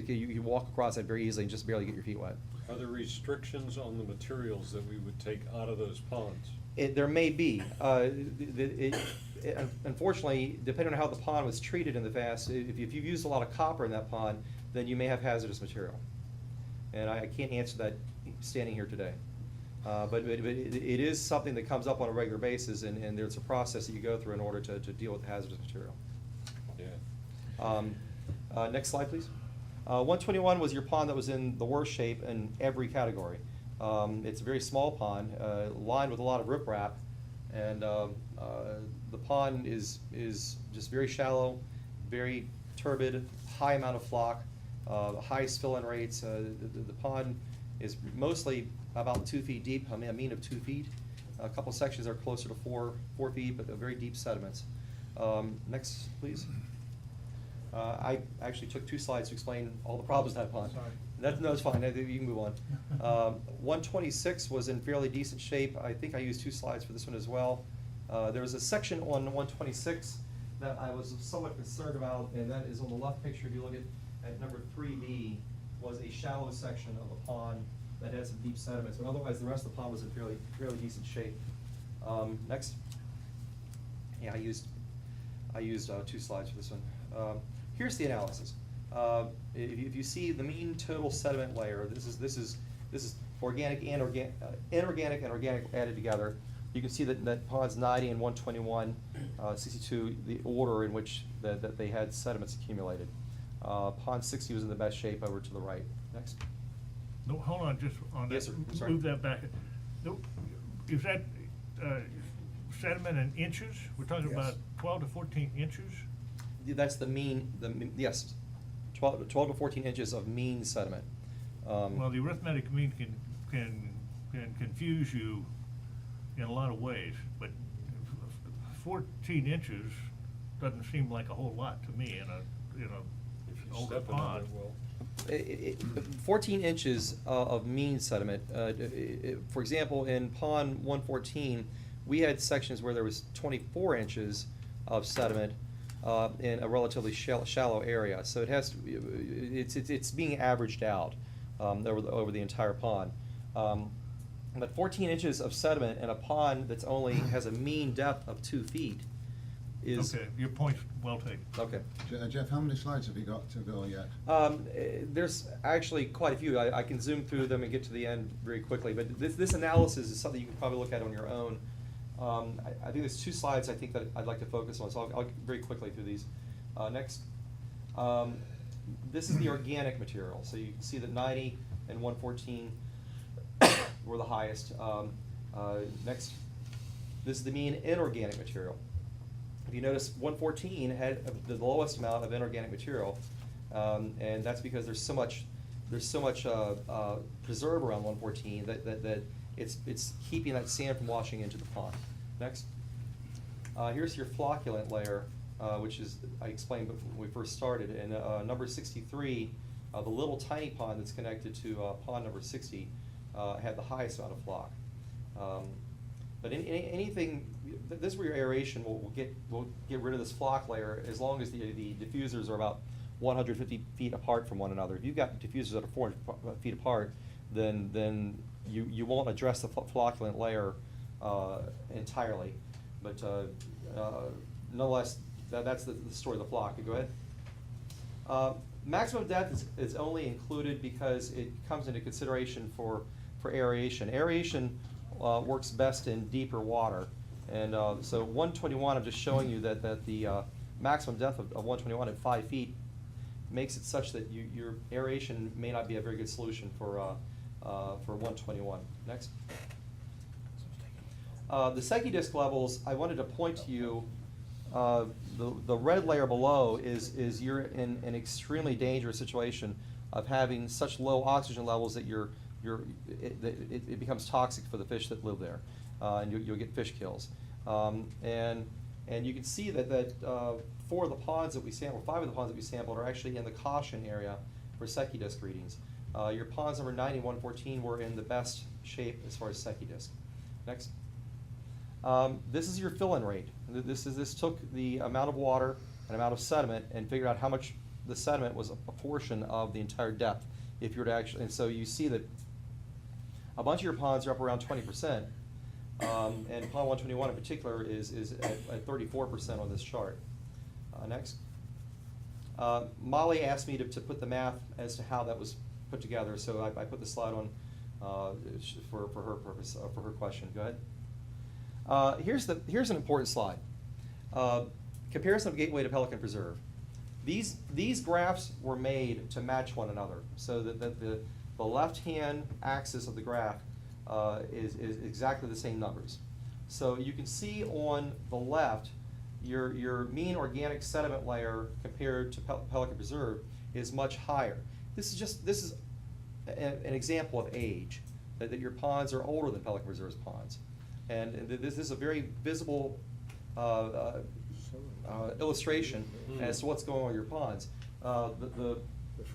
You walk across that very easily and just barely get your feet wet. Are there restrictions on the materials that we would take out of those ponds? There may be. Unfortunately, depending on how the pond was treated in the past, if you've used a lot of copper in that pond, then you may have hazardous material. And I can't answer that standing here today. But it is something that comes up on a regular basis, and there's a process that you go through in order to deal with the hazardous material. Yeah. Next slide, please. 121 was your pond that was in the worst shape in every category. It's a very small pond, lined with a lot of riprap, and the pond is just very shallow, very turbid, high amount of flock, high fill-in rates. The pond is mostly about 2 feet deep, a mean of 2 feet. A couple sections are closer to 4 feet, but they're very deep sediments. Next, please. I actually took 2 slides to explain all the problems in that pond. Sorry. No, it's fine. You can move on. 126 was in fairly decent shape. I think I used 2 slides for this one as well. There was a section on 126 that I was somewhat concerned about, and that is on the left picture. If you look at number 3B, was a shallow section of a pond that had some deep sediments, but otherwise the rest of the pond was in fairly decent shape. Next. Yeah, I used 2 slides for this one. Here's the analysis. If you see the mean total sediment layer, this is organic and inorganic and organic added together. You can see that ponds 90 and 121, 62, the order in which that they had sediments accumulated. Pond 60 was in the best shape over to the right. Next. No, hold on, just on that. Yes, sir. I'm sorry. Move that back. No, is that sediment in inches? We're talking Yes. about 12 to 14 inches? That's the mean, yes, 12 to 14 inches of mean sediment. Well, the arithmetic mean can confuse you in a lot of ways, but 14 inches doesn't seem like a whole lot to me in a If you older step in pond. it, well, 14 inches of mean sediment. For example, in pond 114, we had sections where there was 24 inches of sediment in a relatively shallow area. So it's being averaged out over the entire pond. But 14 inches of sediment in a pond that's only has a mean depth of 2 feet is. Okay, your point's well taken. Okay. Jeff, how many slides have you got to go yet? There's actually quite a few. I can zoom through them and get to the end very quickly, but this analysis is something you can probably look at on your own. I think there's 2 slides I think that I'd like to focus on, so I'll get very quickly through these. Next. This is the organic material, so you can see that 90 and 114 were the highest. Next. This is the mean inorganic material. If you notice, 114 had the lowest amount of inorganic material, and that's because there's so much preserve around 114 that it's keeping that sand from washing into the pond. Next. Here's your flocculent layer, which is I explained when we first started. And number 63, the little tiny pond that's connected to pond number 60, had the highest amount of flock. But anything, this is where your aeration will get rid of this flock layer as long as the diffusers are about 150 feet apart from one another. If you've got diffusers that are 400 feet apart, then you won't address the flocculent layer entirely. But nonetheless, that's the story of the flock. Go ahead. Maximum depth is only included because it comes into consideration for aeration. Aeration works best in deeper water. And so 121, I'm just showing you that the maximum depth of 121 at 5 feet makes it such that your aeration may not be a very good solution for 121. Next. The Secchi disc levels, I wanted to point to you the red layer below is you're in an extremely dangerous situation of having such low oxygen levels that it becomes toxic for the fish that live there, and you'll get fish kills. And you can see that 4 of the ponds that we sampled, 5 of the ponds that we sampled are actually in the caution area for Secchi disc readings. Your ponds number 90 and 114 were in the best shape as far as Secchi disc. Next. This is your fill-in rate. This took the amount of water and amount of sediment and figured out how much the sediment was a portion of the entire depth. If you were to actually, and so you see that a bunch of your ponds are up around 20%, and pond 121 in particular is at 34% on this chart. Next. Molly asked me to put the math as to how that was put together, so I put the slide on for her purpose, for her question. Go ahead. Here's an important slide. Comparison of Gateway to Pelican Preserve. These graphs were made to match one another, so that the left-hand axis of the graph is exactly the same numbers. So you can see on the left, your mean organic sediment layer compared to Pelican Preserve is much higher. This is an example of age, that your ponds are older than Pelican Preserve's ponds. And this is a very visible illustration as to what's going on with your ponds. The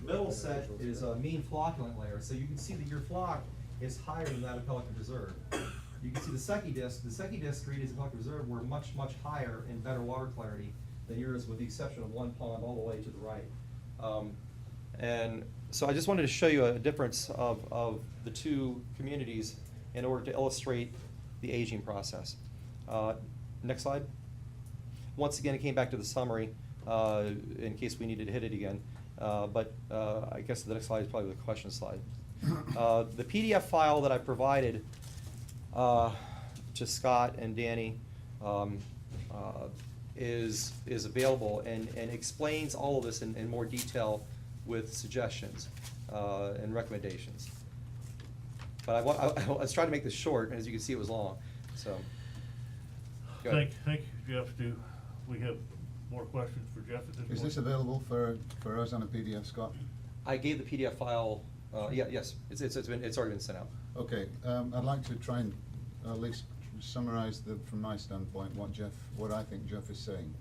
middle set is a mean flocculant layer, so you can see that your flock is higher than that of Pelican Preserve. You can see the Secchi disc. The Secchi disc readings in Pelican Preserve were much higher in better water clarity than yours, with the exception of one pond all the way to the right. And so I just wanted to show you a difference of the two communities in order to illustrate the aging process. Next slide. Once again, it came back to the summary in case we needed to hit it again. But I guess the next slide is probably the question slide. The PDF file that I provided to Scott and Danny is available and explains all of this in more detail with suggestions and recommendations. But I was trying to make this short, and as you can see, it was long. So, go ahead. Thank you, Jeff. Do we have more questions for Jeff at this point? Is this available for us on a PDF, Scott? I gave the PDF file. Yes, it's already been sent out. Okay, I'd like to try and at least summarize from my standpoint what I think Jeff is saying.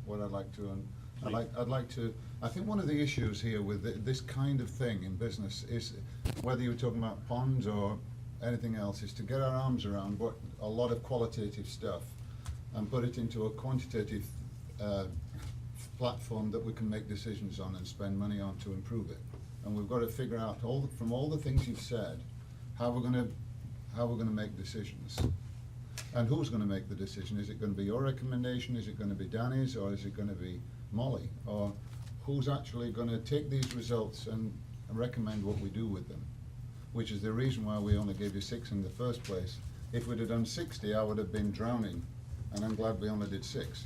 What I'd like to, I think one of the issues here with this kind of thing in business is, whether you're talking about ponds or anything else, is to get our arms around what a lot of qualitative stuff and put it into a quantitative platform that we can make decisions on and spend money on to improve it. And we've got to figure out from all the things you've said, how we're going to make decisions. And who's going to make the decision? Is it going to be your recommendation? Is it going to be Danny's? Or is it going to be Molly? Or who's actually going to take these results and recommend what we do with them? Which is the reason why we only gave you 6 in the first place. If we'd have done 60, I would have been drowning, and I'm glad we only did 6.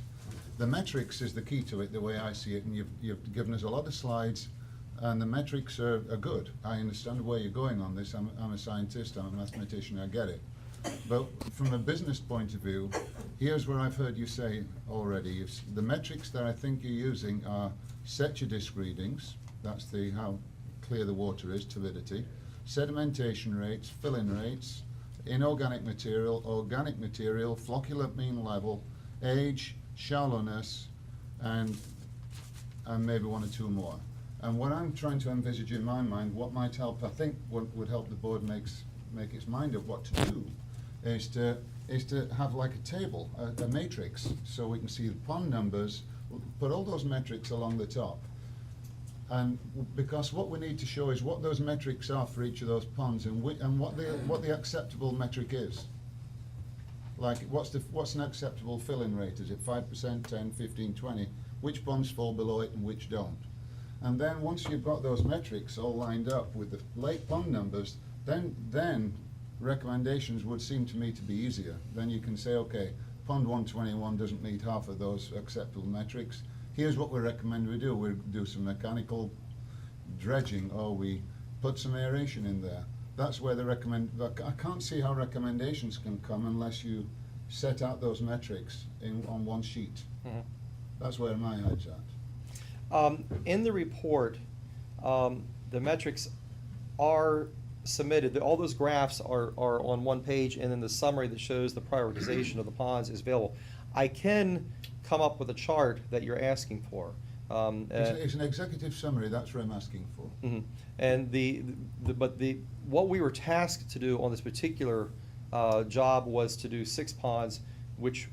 The metrics is the key to it, the way I see it, and you've given us a lot of slides, and the metrics are good. I understand where you're going on this. I'm a scientist, I'm a mathematician, I get it. But from a business point of view, here's where I've heard you say already. The metrics that I think you're using are Secchi disc readings, that's how clear the water is, turbidity, sedimentation rates, fill-in rates, inorganic material, organic material, flocculant mean level, age, shallowness, and maybe 1 or 2 more. And what I'm trying to envisage in my mind, what might help, I think what would help the board make its mind up what to do, is to have like a table, a matrix, so we can see the pond numbers, put all those metrics along the top. And because what we need to show is what those metrics are for each of those ponds, and what the acceptable metric is. Like, what's an acceptable fill-in rate? Is it 5%, 10, 15, 20? Which ponds fall below it and which don't? And then once you've got those metrics all lined up with the lake pond numbers, then recommendations would seem to me to be easier. Then you can say, okay, pond 121 doesn't meet half of those acceptable metrics. Here's what we recommend we do. We do some mechanical dredging, or we put some aeration in there. That's where I can't see how recommendations can come unless you set out those metrics on one sheet. That's where my head's at. In the report, the metrics are submitted, all those graphs are on one page, and then the summary that shows the prioritization of the ponds is available. I can come up with a chart that you're asking for. It's an executive summary, that's what I'm asking for. Mhm. And what we were tasked to do on this particular job was to do 6 ponds, which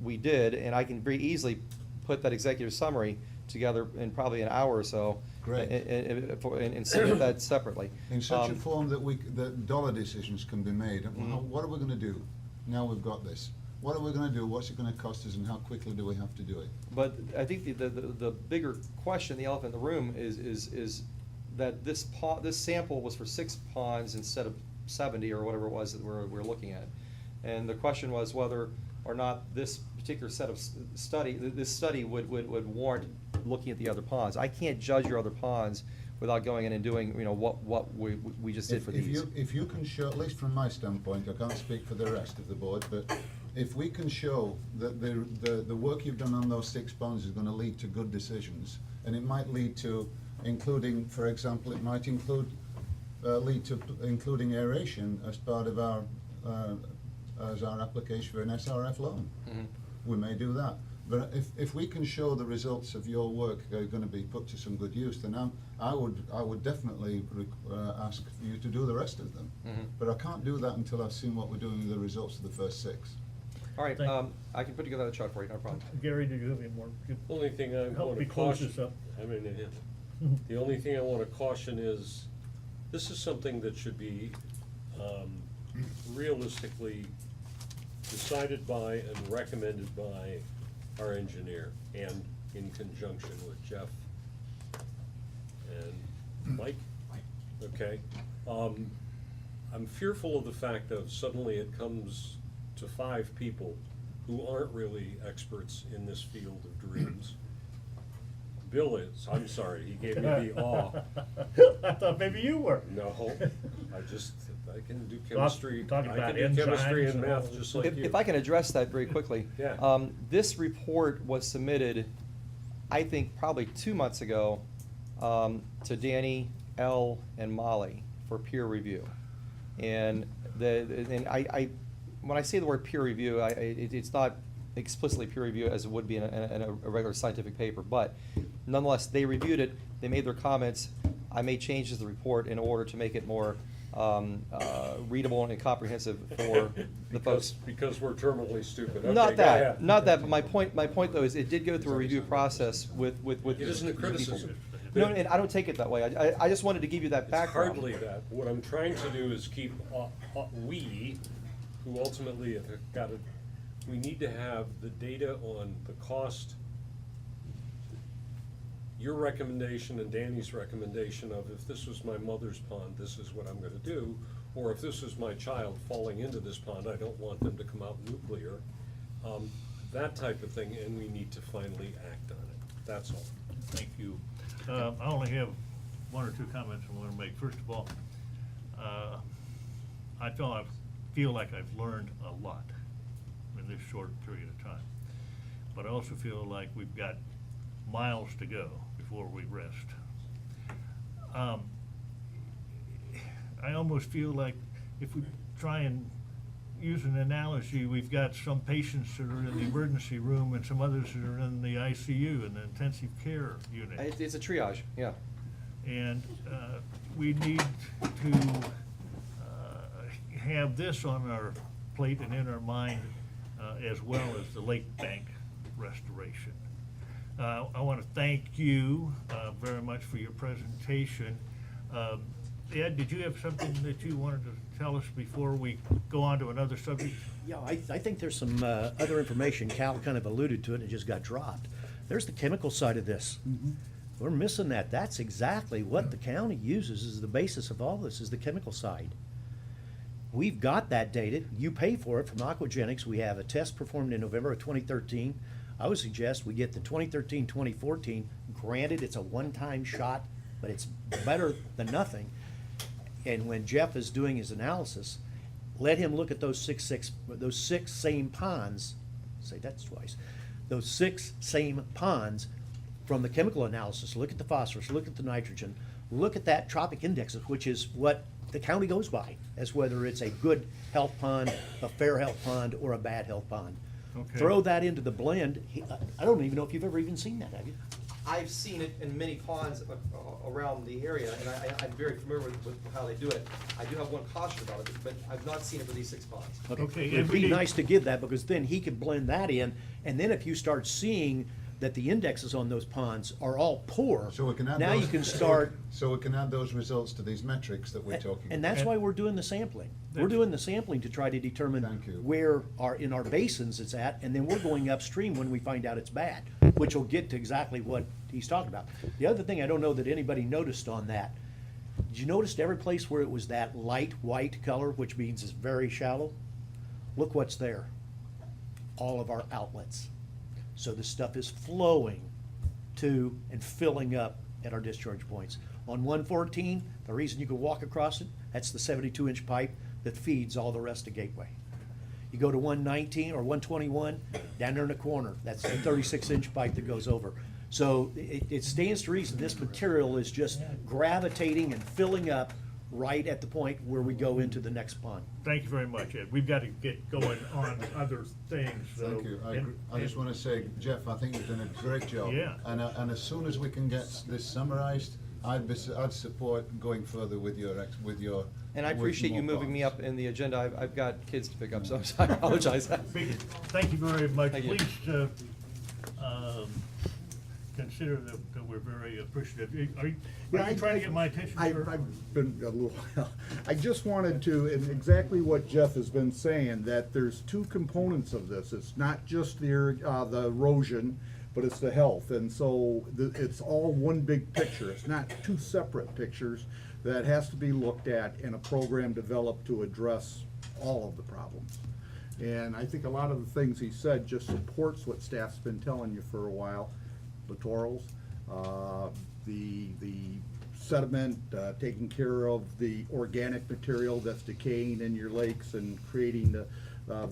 we did, and I can very easily put that executive summary together in probably an hour or so. Great. And submit that separately. In such a form that dollar decisions can be made. What are we gonna do? Now we've got this. What are we gonna do? What's it gonna cost us, and how quickly do we have to do it? But I think the bigger question, the elephant in the room, is that this sample was for 6 ponds instead of 70 or whatever it was that we're looking at. And the question was whether or not this particular set of this study would warrant looking at the other ponds. I can't judge your other ponds without going in and doing, what we just did for these. If you can show, at least from my standpoint, I can't speak for the rest of the board, but if we can show that the work you've done on those 6 ponds is gonna lead to good decisions, and it might lead to including, for example, it might lead to including aeration as part of our application for an SRF loan. Mhm. We may do that. But if we can show the results of your work are gonna be put to some good use, then I would definitely ask you to do the rest of them. Mhm. But I can't do that until I've seen what we're doing with the results of the first 6. All right, Thank- I can put together a chart for you, no problem. Gary, do you have any more? Only thing I Help want me to close caution, this up. the only thing I want to caution is, this is something that should be realistically decided by and recommended by our engineer, and in conjunction with Jeff and Mike. Okay? I'm fearful of the fact that suddenly it comes to 5 people who aren't really experts in this field of dreams. Bill is, I'm sorry, he gave me the awe. I thought maybe you were. No, I can do chemistry, talking I about can do chemistry enzymes and and all math this. just like you. If I can address that very quickly. Yeah. This report was submitted, I think, probably 2 months ago, to Danny, L, and Molly for peer review. And when I say the word peer review, it's not explicitly peer review as it would be in a regular scientific paper, but nonetheless, they reviewed it, they made their comments. I made changes to the report in order to make it more readable and comprehensive for the folks. Because we're terminally stupid. Okay, Not go that, ahead. not that, but my point though is it did go through a review process with. It isn't a the people. criticism. No, and I don't take it that way. I just wanted to give you that It's background. hardly that. What I'm trying to do is keep, we, who ultimately have got to, we need to have the data on the cost, your recommendation and Danny's recommendation of, if this was my mother's pond, this is what I'm gonna do, or if this was my child falling into this pond, I don't want them to come out nuclear. That type of thing, and we need to finally act on it. That's all. Thank you. I only have 1 or 2 comments I want to make. First of all, I feel like I've learned a lot in this short period of time. But I also feel like we've got miles to go before we rest. I almost feel like if we try and use an analogy, we've got some patients that are in the emergency room and some others that are in the ICU, in the intensive care unit. It's a triage, yeah. And we need to have this on our plate and in our mind as well as the lake bank restoration. I want to thank you very much for your presentation. Ed, did you have something that you wanted to tell us before we go on to another subject? Yeah, I think there's some other information. Cal kind of alluded to it and it just got dropped. There's the chemical side of this. We're missing that. That's exactly what the county uses as the basis of all this, is the chemical side. We've got that data. You pay for it from Aquagenics. We have a test performed in November of 2013. I would suggest we get the 2013, 2014. Granted, it's a one-time shot, but it's better than nothing. And when Jeff is doing his analysis, let him look at those six same ponds. Say that's twice. those 6 same ponds from the chemical analysis, look at the phosphorus, look at the nitrogen, look at that trophic index, which is what the county goes by, as whether it's a good health pond, a fair health pond, or a bad health pond. Okay. Throw that into the blend. I don't even know if you've ever even seen that, have you? I've seen it in many ponds around the area, and I'm very familiar with how they do it. I do have one caution about it, but I've not seen it for these 6 ponds. Okay, It'd and we be need- nice to give that, because then he could blend that in, and then if you start seeing that the indexes on those ponds are all poor, So we can add now those. you can start. So we can add those results to these metrics that we're talking about. And that's why we're doing the sampling. We're doing the sampling to try to determine Thank you. where in our basins it's at, and then we're going upstream when we find out it's bad, which will get to exactly what he's talking about. The other thing, I don't know that anybody noticed on that, did you notice every place where it was that light white color, which means it's very shallow? Look what's there. All of our outlets. So the stuff is flowing to and filling up at our discharge points. On 114, the reason you can walk across it, that's the 72-inch pipe that feeds all the rest of Gateway. You go to 119 or 121, down there in the corner, that's the 36-inch pipe that goes over. So it stands to reason this material is just gravitating and filling up right at the point where we go into the next pond. Thank you very much, Ed. We've got to get going on other things, so. Thank you. and- I just want to say, Jeff, I think you've done a great job. Yeah. And as soon as we can get this summarized, I'd support going further with your. And I with appreciate you more moving me ponds. up in the agenda. I've got kids to pick up, so I apologize. Thank you very much. Thank you. Please consider that we're very appreciative. Are you trying to get my attention, sir? I've been a little, I just wanted to, and exactly what Jeff has been saying, that there's 2 components of this. It's not just the erosion, but it's the health. And so it's all one big picture. It's not 2 separate pictures that has to be looked at and a program developed to address all of the problems. And I think a lot of the things he said just supports what staff's been telling you for a while. Littorals, the sediment, taking care of the organic material that's decaying in your lakes and creating the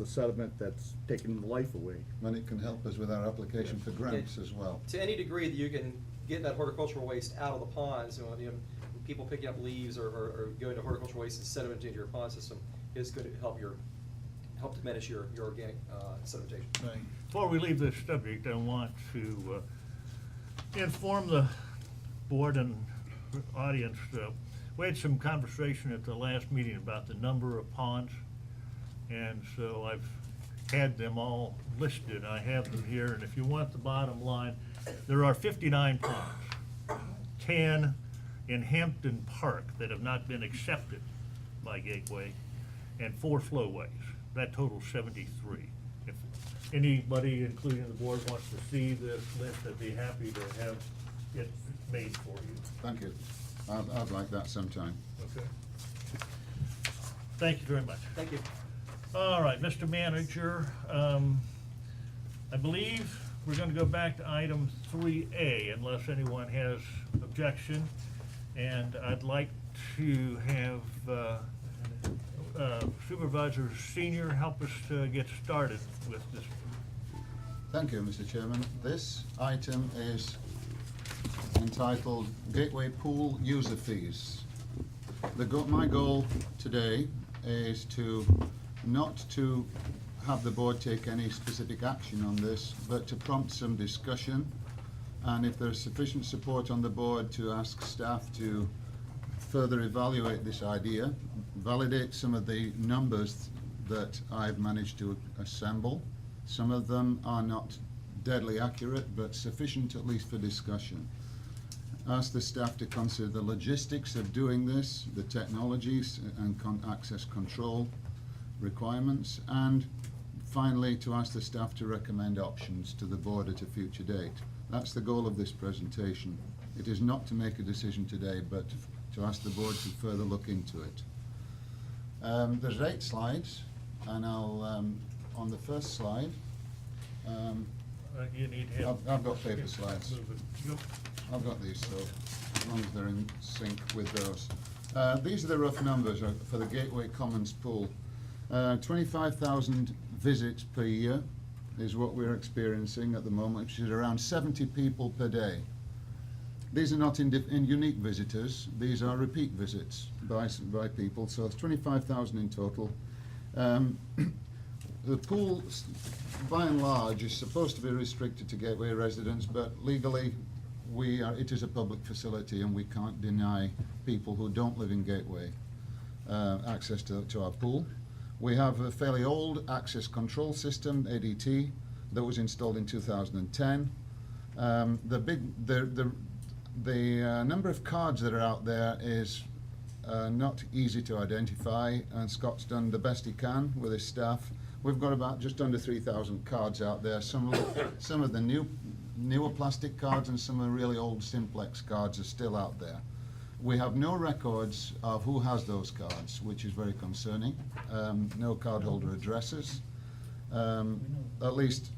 sediment that's taking life away. And it can help us with our application for grants as well. To any degree that you can get that horticultural waste out of the ponds, people picking up leaves or going to horticultural waste and sediment into your pond system is going to help diminish your organic sedimentation. Before we leave this subject, I want to inform the board and audience, we had some conversation at the last meeting about the number of ponds. And so I've had them all listed. I have them here, and if you want the bottom line, there are 59 ponds, 10 in Hampton Park that have not been accepted by Gateway, and 4 flowways. That totals 73. If anybody, including the board, wants to see this list, I'd be happy to have it made for you. Thank you. I'd like that sometime. Okay? Thank you very much. Thank you. All right, Mr. Manager, I believe we're gonna go back to item 3A unless anyone has objection. And I'd like to have Supervisor Senior help us get started with this. Thank you, Mr. Chairman. This item is entitled Gateway Pool User Fees. My goal today is not to have the board take any specific action on this, but to prompt some discussion. And if there's sufficient support on the board, to ask staff to further evaluate this idea, validate some of the numbers that I've managed to assemble. Some of them are not deadly accurate, but sufficient at least for discussion. Ask the staff to consider the logistics of doing this, the technologies and access control requirements, and finally to ask the staff to recommend options to the board at a future date. That's the goal of this presentation. It is not to make a decision today, but to ask the board to further look into it. There's 8 slides, and I'll, on the first slide, You need help. I've got paper slides. Move it. Yep. I've got these, so as long as they're in sync with those. These are the rough numbers for the Gateway Commons pool. 25,000 visits per year is what we're experiencing at the moment, which is around 70 people per day. These are not in unique visitors, these are repeat visits by people, so it's 25,000 in total. The pool, by and large, is supposed to be restricted to Gateway residents, but legally, it is a public facility and we can't deny people who don't live in Gateway access to our pool. We have a fairly old access control system, ADT, that was installed in 2010. The number of cards that are out there is not easy to identify, and Scott's done the best he can with his staff. We've got about just under 3,000 cards out there. Some of the newer plastic cards and some of the really old simplex cards are still out there. We have no records of who has those cards, which is very concerning. No cardholder addresses. At least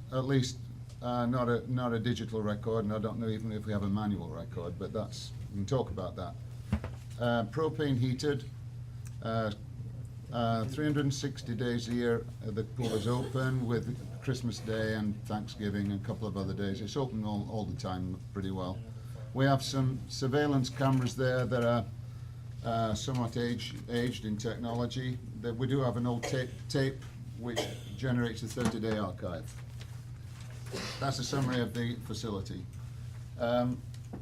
not a digital record, and I don't know even if we have a manual record, but we can talk about that. Propane heated, 360 days a year the pool is open, with Christmas Day and Thanksgiving and a couple of other days. It's open all the time pretty well. We have some surveillance cameras there that are somewhat aged in technology. We do have an old tape which generates a 30-day archive. That's a summary of the facility.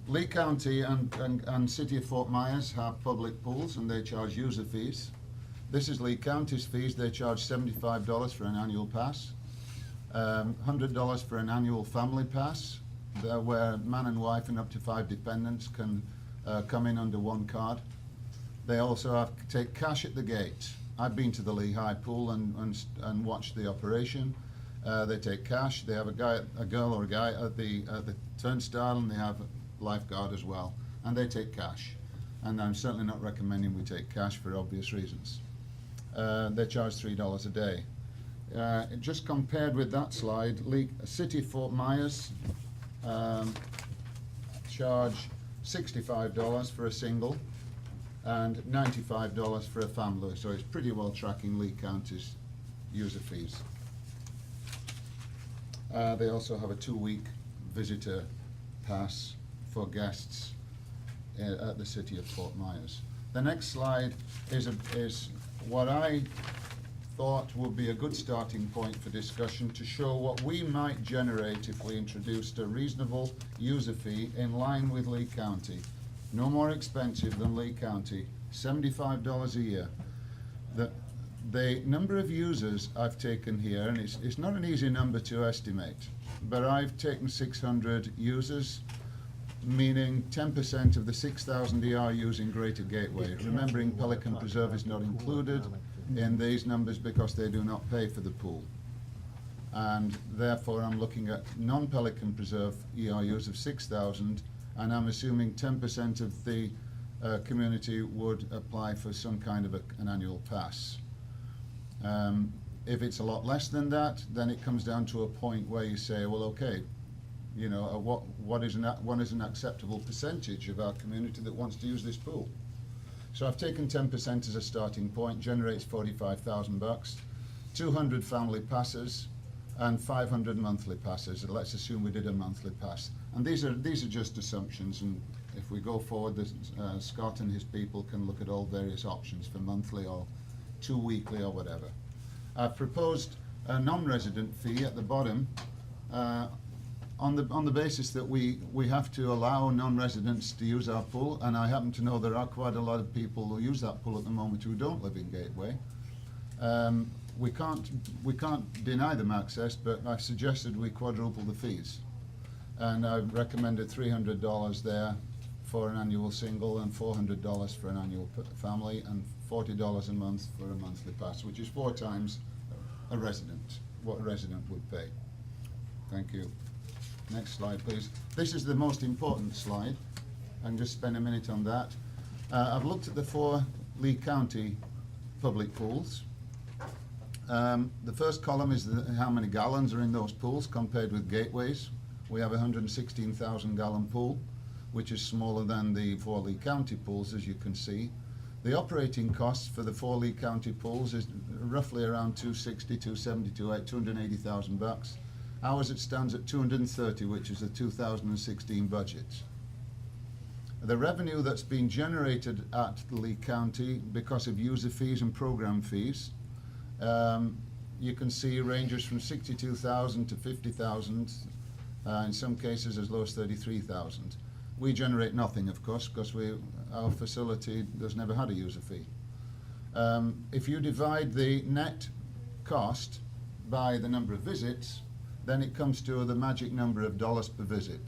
Lee County and City of Fort Myers have public pools and they charge user fees. This is Lee County's fees. They charge $75 for an annual pass, $100 for an annual family pass, where man and wife and up to 5 dependents can come in under one card. They also take cash at the gate. I've been to the Lehigh pool and watched the operation. They take cash. They have a girl or a guy at the turnstile, and they have a lifeguard as well. And they take cash. And I'm certainly not recommending we take cash for obvious reasons. They charge $3 a day. Just compared with that slide, City of Fort Myers charge $65 for a single and $95 for a family. So it's pretty well tracking Lee County's user fees. They also have a 2-week visitor pass for guests at the City of Fort Myers. The next slide is what I thought would be a good starting point for discussion to show what we might generate if we introduced a reasonable user fee in line with Lee County. No more expensive than Lee County, $75 a year. The number of users I've taken here, and it's not an easy number to estimate, but I've taken 600 users, meaning 10% of the 6,000 ER using Greater Gateway. Remembering Pelican Preserve is not included in these numbers because they do not pay for the pool. And therefore I'm looking at non-Pelican Preserve ERUs of 6,000, and I'm assuming 10% of the community would apply for some kind of an annual pass. If it's a lot less than that, then it comes down to a point where you say, well, okay, you know, what is an acceptable percentage of our community that wants to use this pool? So I've taken 10% as a starting point, generates $45,000, 200 family passes, and 500 monthly passes. And let's assume we did a monthly pass. And these are just assumptions, and if we go forward, Scott and his people can look at all various options for monthly or 2 weekly or whatever. I've proposed a non-resident fee at the bottom on the basis that we have to allow non-residents to use our pool, and I happen to know there are quite a lot of people who use that pool at the moment who don't live in Gateway. We can't deny them access, but I've suggested we quadruple the fees, and I've recommended $300 there for an annual single and $400 for an annual family and $40 a month for a monthly pass, which is 4 times a resident, what a resident would pay. Thank you. Next slide, please. This is the most important slide. I can just spend a minute on that. I've looked at the 4 Lee County public pools. The first column is how many gallons are in those pools compared with Gateways. We have a 116,000 gallon pool, which is smaller than the 4 Lee County pools, as you can see. The operating costs for the 4 Lee County pools is roughly around $260,000, $270,000, $280,000. Ours, it stands at 230, which is the 2016 budget. The revenue that's been generated at Lee County because of user fees and program fees, you can see ranges from 62,000 to 50,000, in some cases as low as 33,000. We generate nothing, of course, because our facility has never had a user fee. If you divide the net cost by the number of visits, then it comes to the magic number of dollars per visit.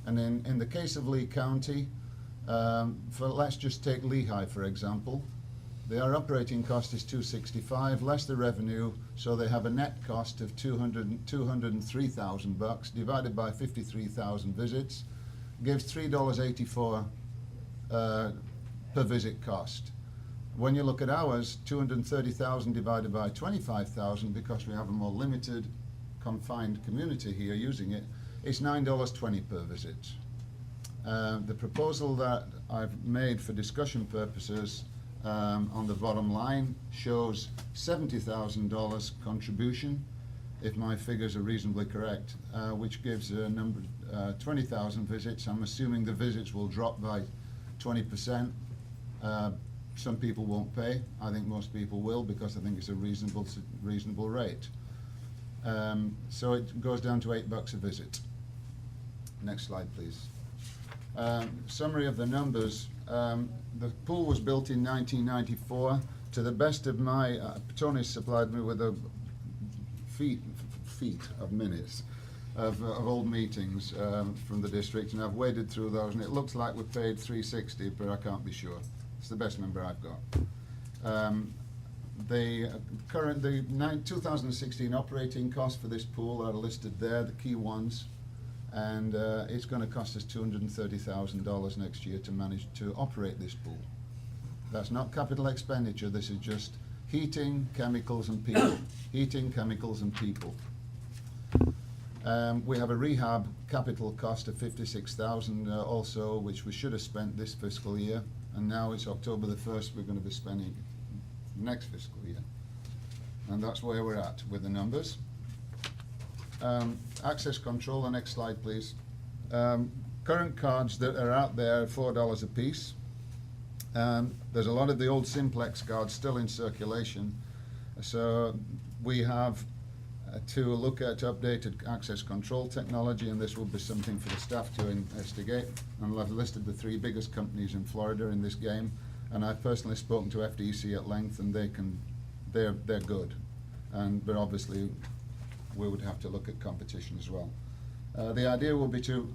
And in the case of Lee County, let's just take Lehigh for example, their operating cost is $265 less the revenue, so they have a net cost of $203,000 divided by 53,000 visits, gives $3.84 per visit cost. When you look at ours, 230,000 divided by 25,000, because we have a more limited, confined community here using it, it's $9.20 per visit. The proposal that I've made for discussion purposes on the bottom line shows $70,000 contribution, if my figures are reasonably correct, which gives a number 20,000 visits. I'm assuming the visits will drop by 20%. Some people won't pay. I think most people will, because I think it's a reasonable rate. So it goes down to $8 a visit. Next slide, please. Summary of the numbers. The pool was built in 1994. To the best of my, Tony's supplied me with a feet of minutes of old meetings from the district, and I've waded through those, and it looks like we paid $360, but I can't be sure. It's the best number I've got. The 2016 operating costs for this pool are listed there, the key ones, and it's going to cost us $230,000 next year to manage to operate this pool. That's not capital expenditure, this is just heating, chemicals and people. Heating, chemicals and people. We have a rehab capital cost of $56,000 also, which we should have spent this fiscal year, and now it's October the 1st, we're going to be spending next fiscal year. And that's where we're at with the numbers. Access control, the next slide please. Current cards that are out there are $4 a piece. There's a lot of the old Simplex cards still in circulation, so we have to look at updated access control technology, and this will be something for the staff to investigate. And I've listed the 3 biggest companies in Florida in this game, and I've personally spoken to FDC at length, and they're good. But obviously we would have to look at competition as well. The idea will be to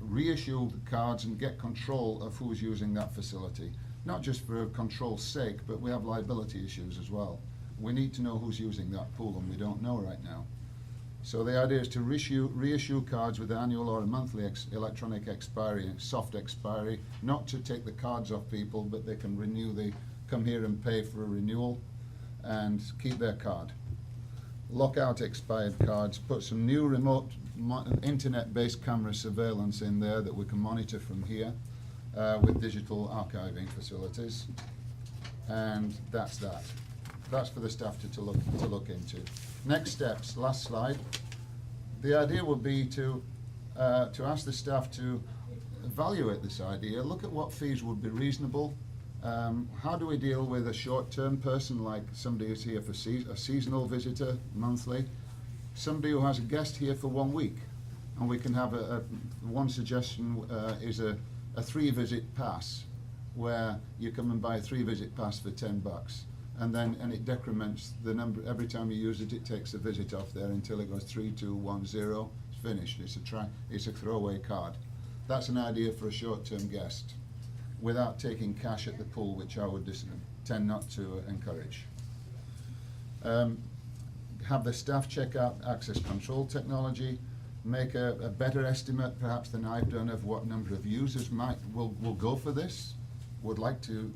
reissue the cards and get control of who's using that facility. Not just for control's sake, but we have liability issues as well. We need to know who's using that pool, and we don't know right now. So the idea is to reissue cards with annual or a monthly electronic expiry, soft expiry, not to take the cards off people, but they can come here and pay for a renewal and keep their card. Lock out expired cards, put some new remote internet-based camera surveillance in there that we can monitor from here with digital archiving facilities, and that's that. That's for the staff to look into. Next steps, last slide. The idea would be to ask the staff to evaluate this idea, look at what fees would be reasonable. How do we deal with a short-term person, like somebody who's here for a seasonal visitor, monthly, somebody who has a guest here for 1 week, and we can have one suggestion is a 3-visit pass, where you come and buy a 3-visit pass for $10, and it decrements the number every time you use it. It takes a visit off there until it goes 3, 2, 1, 0. It's finished. It's a throwaway card. That's an idea for a short-term guest, without taking cash at the pool, which I would tend not to encourage. Have the staff check out access control technology, make a better estimate perhaps than I've done of what number of users will go for this, would like to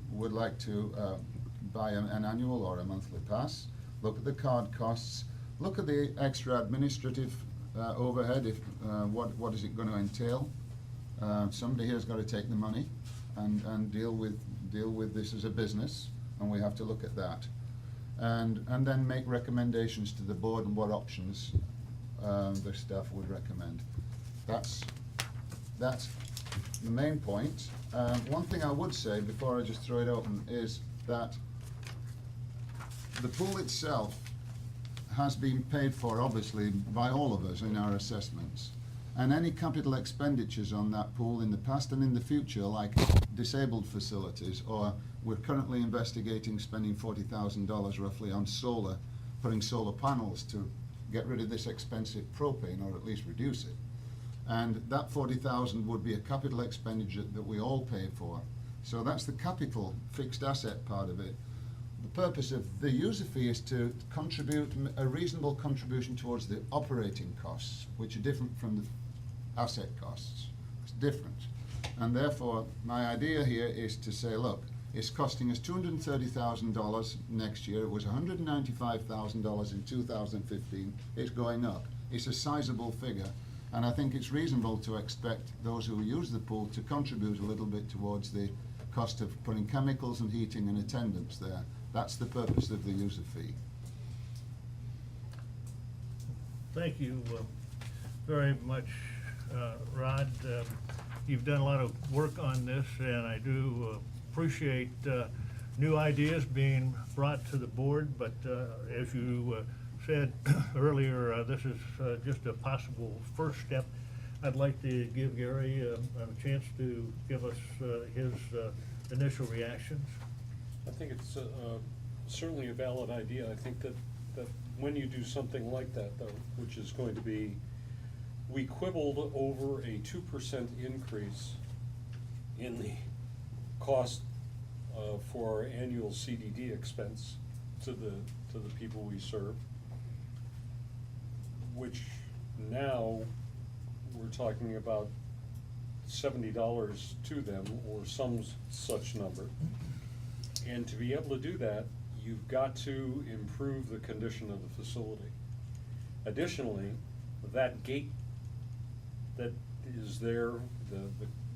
buy an annual or a monthly pass. Look at the card costs, look at the extra administrative overhead, what is it going to entail. Somebody here's got to take the money and deal with this as a business, and we have to look at that, and then make recommendations to the board on what options the staff would recommend. That's the main point. One thing I would say before I just throw it open is that the pool itself has been paid for, obviously, by all of us in our assessments. And any capital expenditures on that pool in the past and in the future, like disabled facilities, or we're currently investigating spending $40,000 roughly on solar, putting solar panels to get rid of this expensive propane, or at least reduce it. And that 40,000 would be a capital expenditure that we all pay for. So that's the capital fixed asset part of it. The purpose of the user fee is to contribute a reasonable contribution towards the operating costs, which are different from the asset costs. It's different. And therefore, my idea here is to say, look, it's costing us $230,000 next year. It was $195,000 in 2015. It's going up. It's a sizable figure. And I think it's reasonable to expect those who use the pool to contribute a little bit towards the cost of putting chemicals and heating and attendance there. That's the purpose of the user fee. Thank you very much, Rod. You've done a lot of work on this, and I do appreciate new ideas being brought to the board, but as you said earlier, this is just a possible first step. I'd like to give Gary a chance to give us his initial reactions. I think it's certainly a valid idea. I think that when you do something like that, though, which is going to be, we quibbled over a 2% increase in the cost for our annual CDD expense to the people we serve, which now we're talking about $70 to them or some such number. And to be able to do that, you've got to improve the condition of the facility. Additionally, that gate that is there,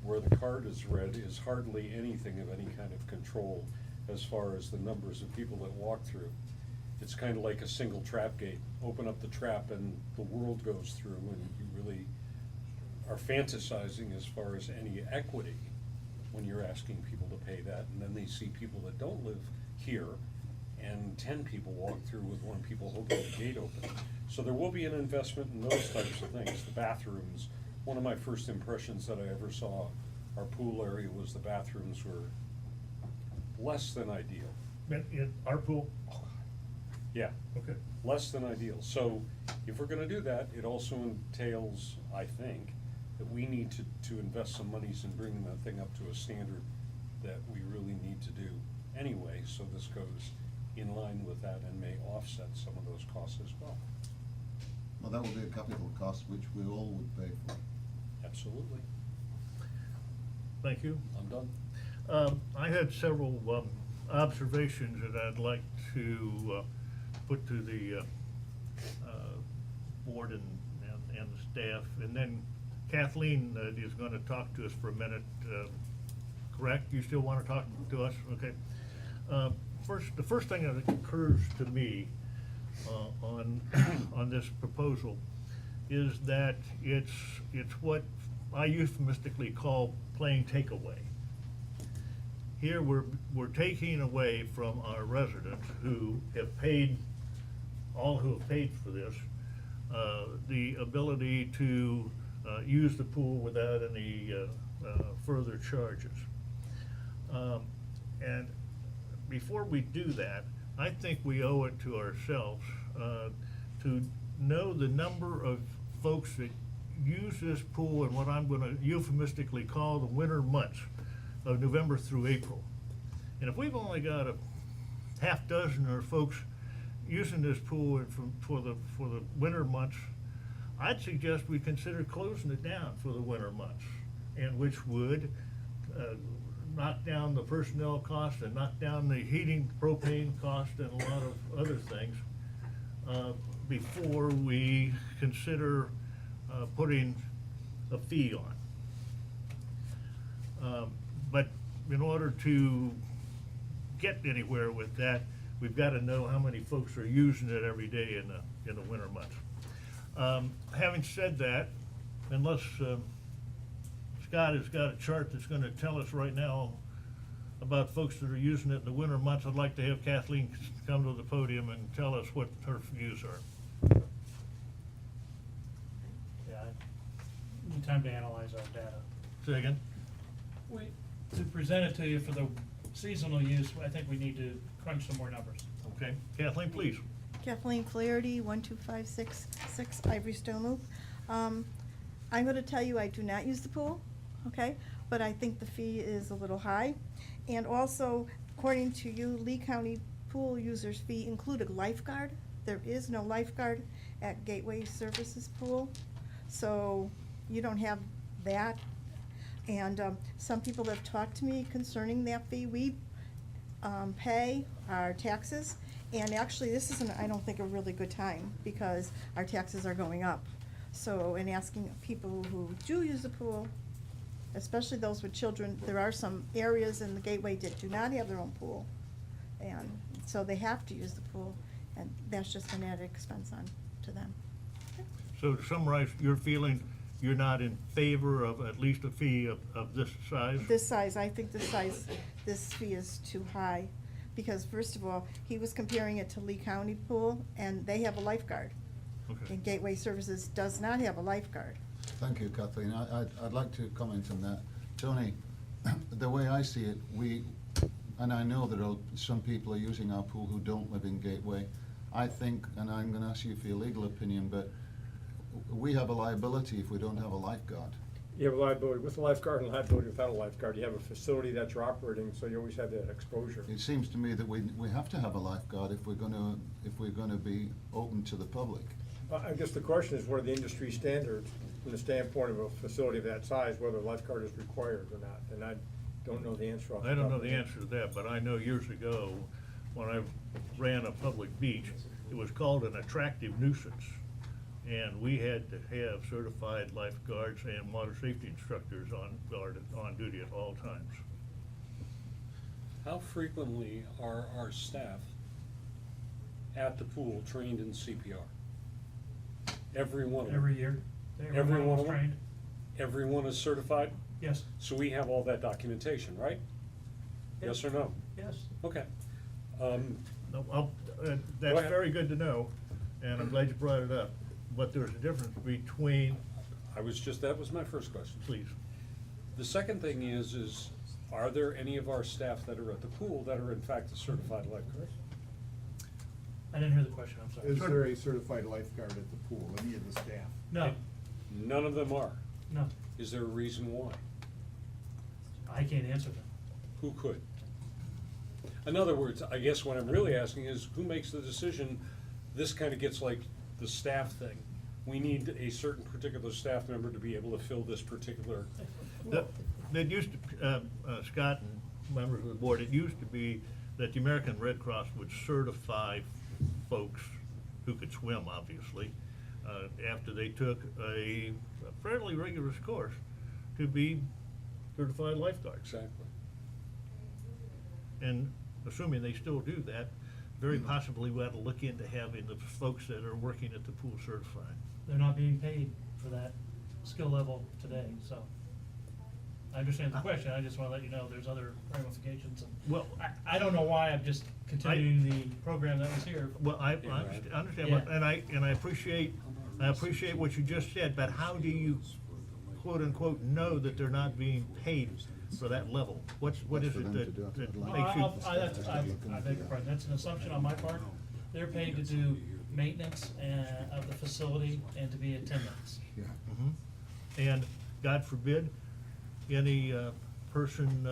where the card is read, is hardly anything of any kind of control as far as the numbers of people that walk through. It's kind of like a single trap gate. Open up the trap and the world goes through, and you really are fantasizing as far as any equity when you're asking people to pay that, and then they see people that don't live here, and 10 people walk through with 1 people holding the gate open. So there will be an investment in those types of things. The bathrooms, one of my first impressions that I ever saw our pool area was the bathrooms were less than ideal. In our pool? Yeah. Okay. Less than ideal. So if we're gonna do that, it also entails, I think, that we need to invest some monies in bringing that thing up to a standard that we really need to do anyway, so this goes in line with that and may offset some of those costs as well. Well, that will be a capital cost which we all would pay for. Absolutely. Thank you. I'm done. I had several observations that I'd like to put to the board and the staff. And then Kathleen is going to talk to us for a minute. Correct? You still want to talk to us? Okay. The first thing that occurs to me on this proposal is that it's what I euphemistically call playing takeaway. Here we're taking away from our residents who have paid, all who have paid for this, the ability to use the pool without any further charges. And before we do that, I think we owe it to ourselves to know the number of folks that use this pool in what I'm going to euphemistically call the winter months of November through April. And if we've only got a half dozen or folks using this pool for the winter months, I'd suggest we consider closing it down for the winter months, and which would knock down the personnel cost and knock down the heating propane cost and a lot of other things before we consider putting a fee on. But in order to get anywhere with that, we've got to know how many folks are using it every day in the winter months. Having said that, unless Scott has got a chart that's gonna tell us right now about folks that are using it in the winter months, I'd like to have Kathleen come to the podium and tell us what her views are. Yeah, I need time to analyze our data. Say again? To present it to you for the seasonal use, I think we need to crunch some more numbers. Okay, Kathleen, please. Kathleen Flaherty, 12566 Ivory Stone Loop. I'm gonna tell you, I do not use the pool, okay? But I think the fee is a little high. And also, according to you, Lee County pool users fee included lifeguard. There is no lifeguard at Gateway Services Pool, so you don't have that. And some people have talked to me concerning that fee. We pay our taxes, and actually, this isn't, I don't think, a really good time, because our taxes are going up. So, in asking people who do use the pool, especially those with children, there are some areas in the Gateway that do not have their own pool, and so they have to use the pool, and that's just an added expense on to them. So to summarize your feeling, you're not in favor of at least a fee of this size? This size, I think this fee is too high, because first of all, he was comparing it to Lee County Pool, and they have a lifeguard. Okay. And Gateway Services does not have a lifeguard. Thank you, Kathleen. I'd like to comment on that. Tony, the way I see it, and I know that some people are using our pool who don't live in Gateway. I think, and I'm gonna ask you for your legal opinion, but we have a liability if we don't have a lifeguard. You have a liability with a lifeguard and liability without a lifeguard. You have a facility that you're operating, so you always have that exposure. It seems to me that we have to have a lifeguard if we're gonna be open to the public. I guess the question is, what are the industry standards from the standpoint of a facility of that size, whether a lifeguard is required or not? And I don't know the answer off the I don't top know of the my head. answer to that, but I know years ago, when I ran a public beach, it was called an attractive nuisance. And we had to have certified lifeguards and water safety instructors on duty at all times. How frequently are our staff at the pool trained in CPR? Every one of them? Every year. Every one was of them? trained. Everyone is certified? Yes. So we have all that documentation, right? Yes or no? Yes. Okay. No, that's ahead. very good to know, and I'm glad you brought it up. But there's a difference between, That was my first question. please, The second thing is, are there any of our staff that are at the pool that are in fact a certified lifeguard? I didn't hear the question, I'm sorry. Is there a certified lifeguard at the pool, any of the staff? No, None of them are. no, Is there a reason why? I can't answer that. Who could? In other words, I guess what I'm really asking is, who makes the decision? This kind of gets like the staff thing. We need a certain particular staff member to be able to fill this particular. that used to, Scott and members of the board, it used to be that the American Red Cross would certify folks who could swim, obviously, after they took a fairly rigorous course to be certified lifeguards. Exactly. And assuming they still do that, very possibly we ought to look into having the folks that are working at the pool certified. They're not being paid for that skill level today, so. I understand the question, I just wanna let you know there's other ramifications. And Well, I don't know why, I'm just continuing the program that was here. Well, I Yeah, right. understand, Yeah. and I appreciate what you just said, but how do you quote unquote know that they're not being paid for that level? What That's is for it them to that do. that I'd makes like- you? I beg your pardon, that's an assumption on my part. They're paid to do maintenance of the facility and to be attendants. Yeah. Mhm. And God forbid, any person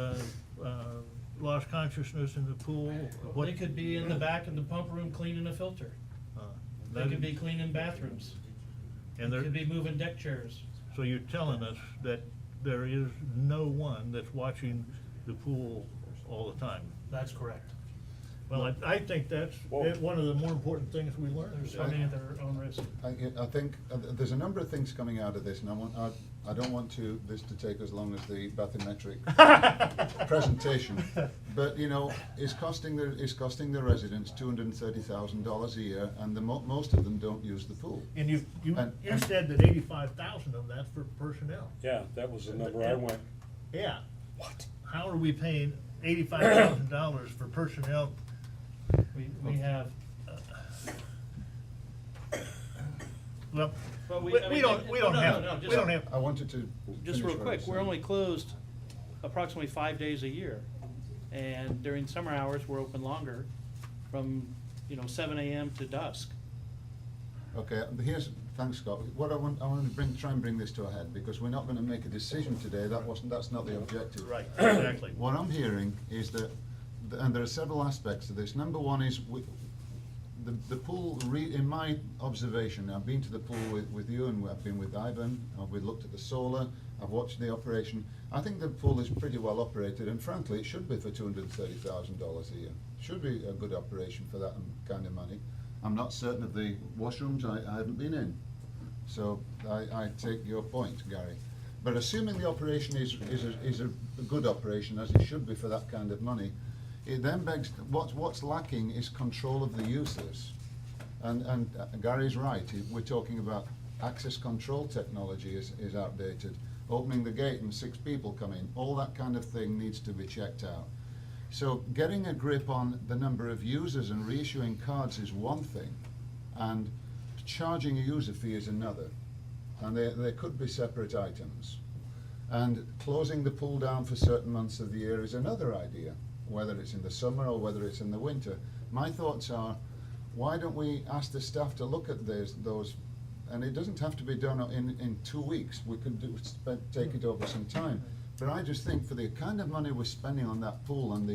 lost consciousness in the pool, what? They could be in the back in the pump room cleaning a filter. They could be cleaning bathrooms. And They there, could be moving deck chairs. so you're telling us that there is no one that's watching the pool all the time? That's correct. Well, I think that's Well- one of the more important things we learned. There's funding at their own risk. I think there's a number of things coming out of this, and I don't want this to take as long as the bathymetric presentation. But, you know, it's costing the residents $230,000 a year, and most of them don't use the pool. And you And- said that 85,000 of that's for personnel. Yeah, that was the number I went, Yeah. What? How are we paying $85,000 for personnel? We have, Well, But we we- I mean, don't no, no, have, no, we just- don't have. I wanted to just finish real what I quick, was we're saying. only closed approximately 5 days a year. And during summer hours, we're open longer from, 7 AM to dusk. Okay, thanks, Scott. What I want to try and bring this to a head, because we're not going to make a decision today. That's not the objective. Right, exactly. What I'm hearing is that, and there are several aspects to this. Number one is the pool. In my observation, I've been to the pool with you, and I've been with Ivan. We've looked at the solar. I've watched the operation. I think the pool is pretty well operated, and frankly, it should be for $230,000 a year. Should be a good operation for that kind of money. I'm not certain of the washrooms. I haven't been in, so I take your point, Gary. But assuming the operation is a good operation, as it should be for that kind of money, it then begs, what's lacking is control of the users. And Gary's right. We're talking about access control technology is outdated. Opening the gate and 6 people come in, all that kind of thing needs to be checked out. So getting a grip on the number of users and reissuing cards is one thing, and charging a user fee is another. And they could be separate items. And closing the pool down for certain months of the year is another idea, whether it's in the summer or whether it's in the winter. My thoughts are, why don't we ask the staff to look at those, and it doesn't have to be done in 2 weeks. We could take it over some time. But I just think for the kind of money we're spending on that pool and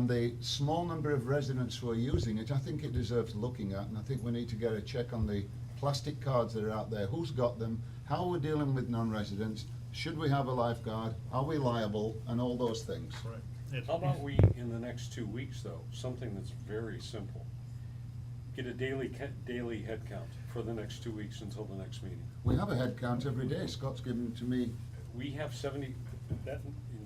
the small number of residents who are using it, I think it deserves looking at, and I think we need to get a check on the plastic cards that are out there. Who's got them? How are we dealing with non-residents? Should we have a lifeguard? Are we liable? And all those things. Right. how about we, in the next 2 weeks though, something that's very simple. Get a daily head count for the next 2 weeks until the next meeting. We have a head count every day. Scott's given to me We have 70, that,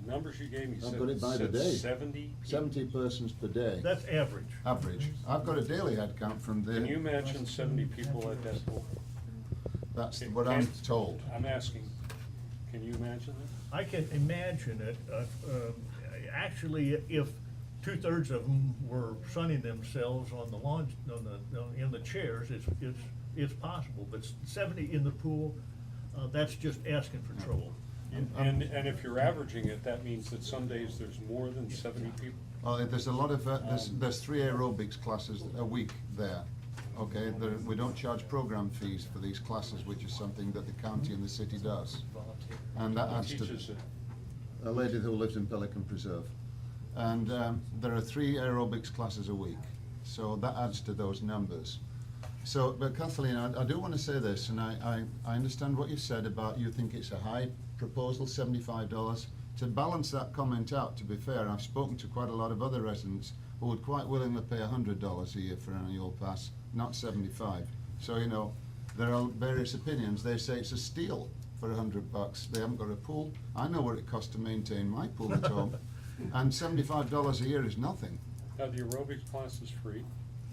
numbers you gave me I've said got it by the said day. 70. 70 persons per day. That's average. Average. I've got a daily head count from Can you the, imagine 70 people at that pool? that's what I'm told. I'm asking, can you imagine that? I can imagine it. Actually, if 2/3 of them were sunning themselves on the lawn, in the chairs, it's possible. But 70 in the pool, that's just asking for trouble. And if you're averaging it, that means that some days there's more than 70 people. Well, there's a lot of, there's 3 aerobics classes a week there. Okay, we don't charge program fees for these classes, which is something that the county and the city does. And that Who adds to teaches it? a lady who lives in Pelican Preserve. And there are 3 aerobics classes a week, so that adds to those numbers. So, but Kathleen, I do want to say this, and I understand what you said about you think it's a high proposal, $75. To balance that comment out, to be fair, I've spoken to quite a lot of other residents who would quite willingly pay $100 a year for an annual pass, not 75. So, you know, there are various opinions. They say it's a steal for $100. They haven't got a pool. I know what it costs to maintain my pool at home, and $75 a year is nothing. Now, the aerobics class is free.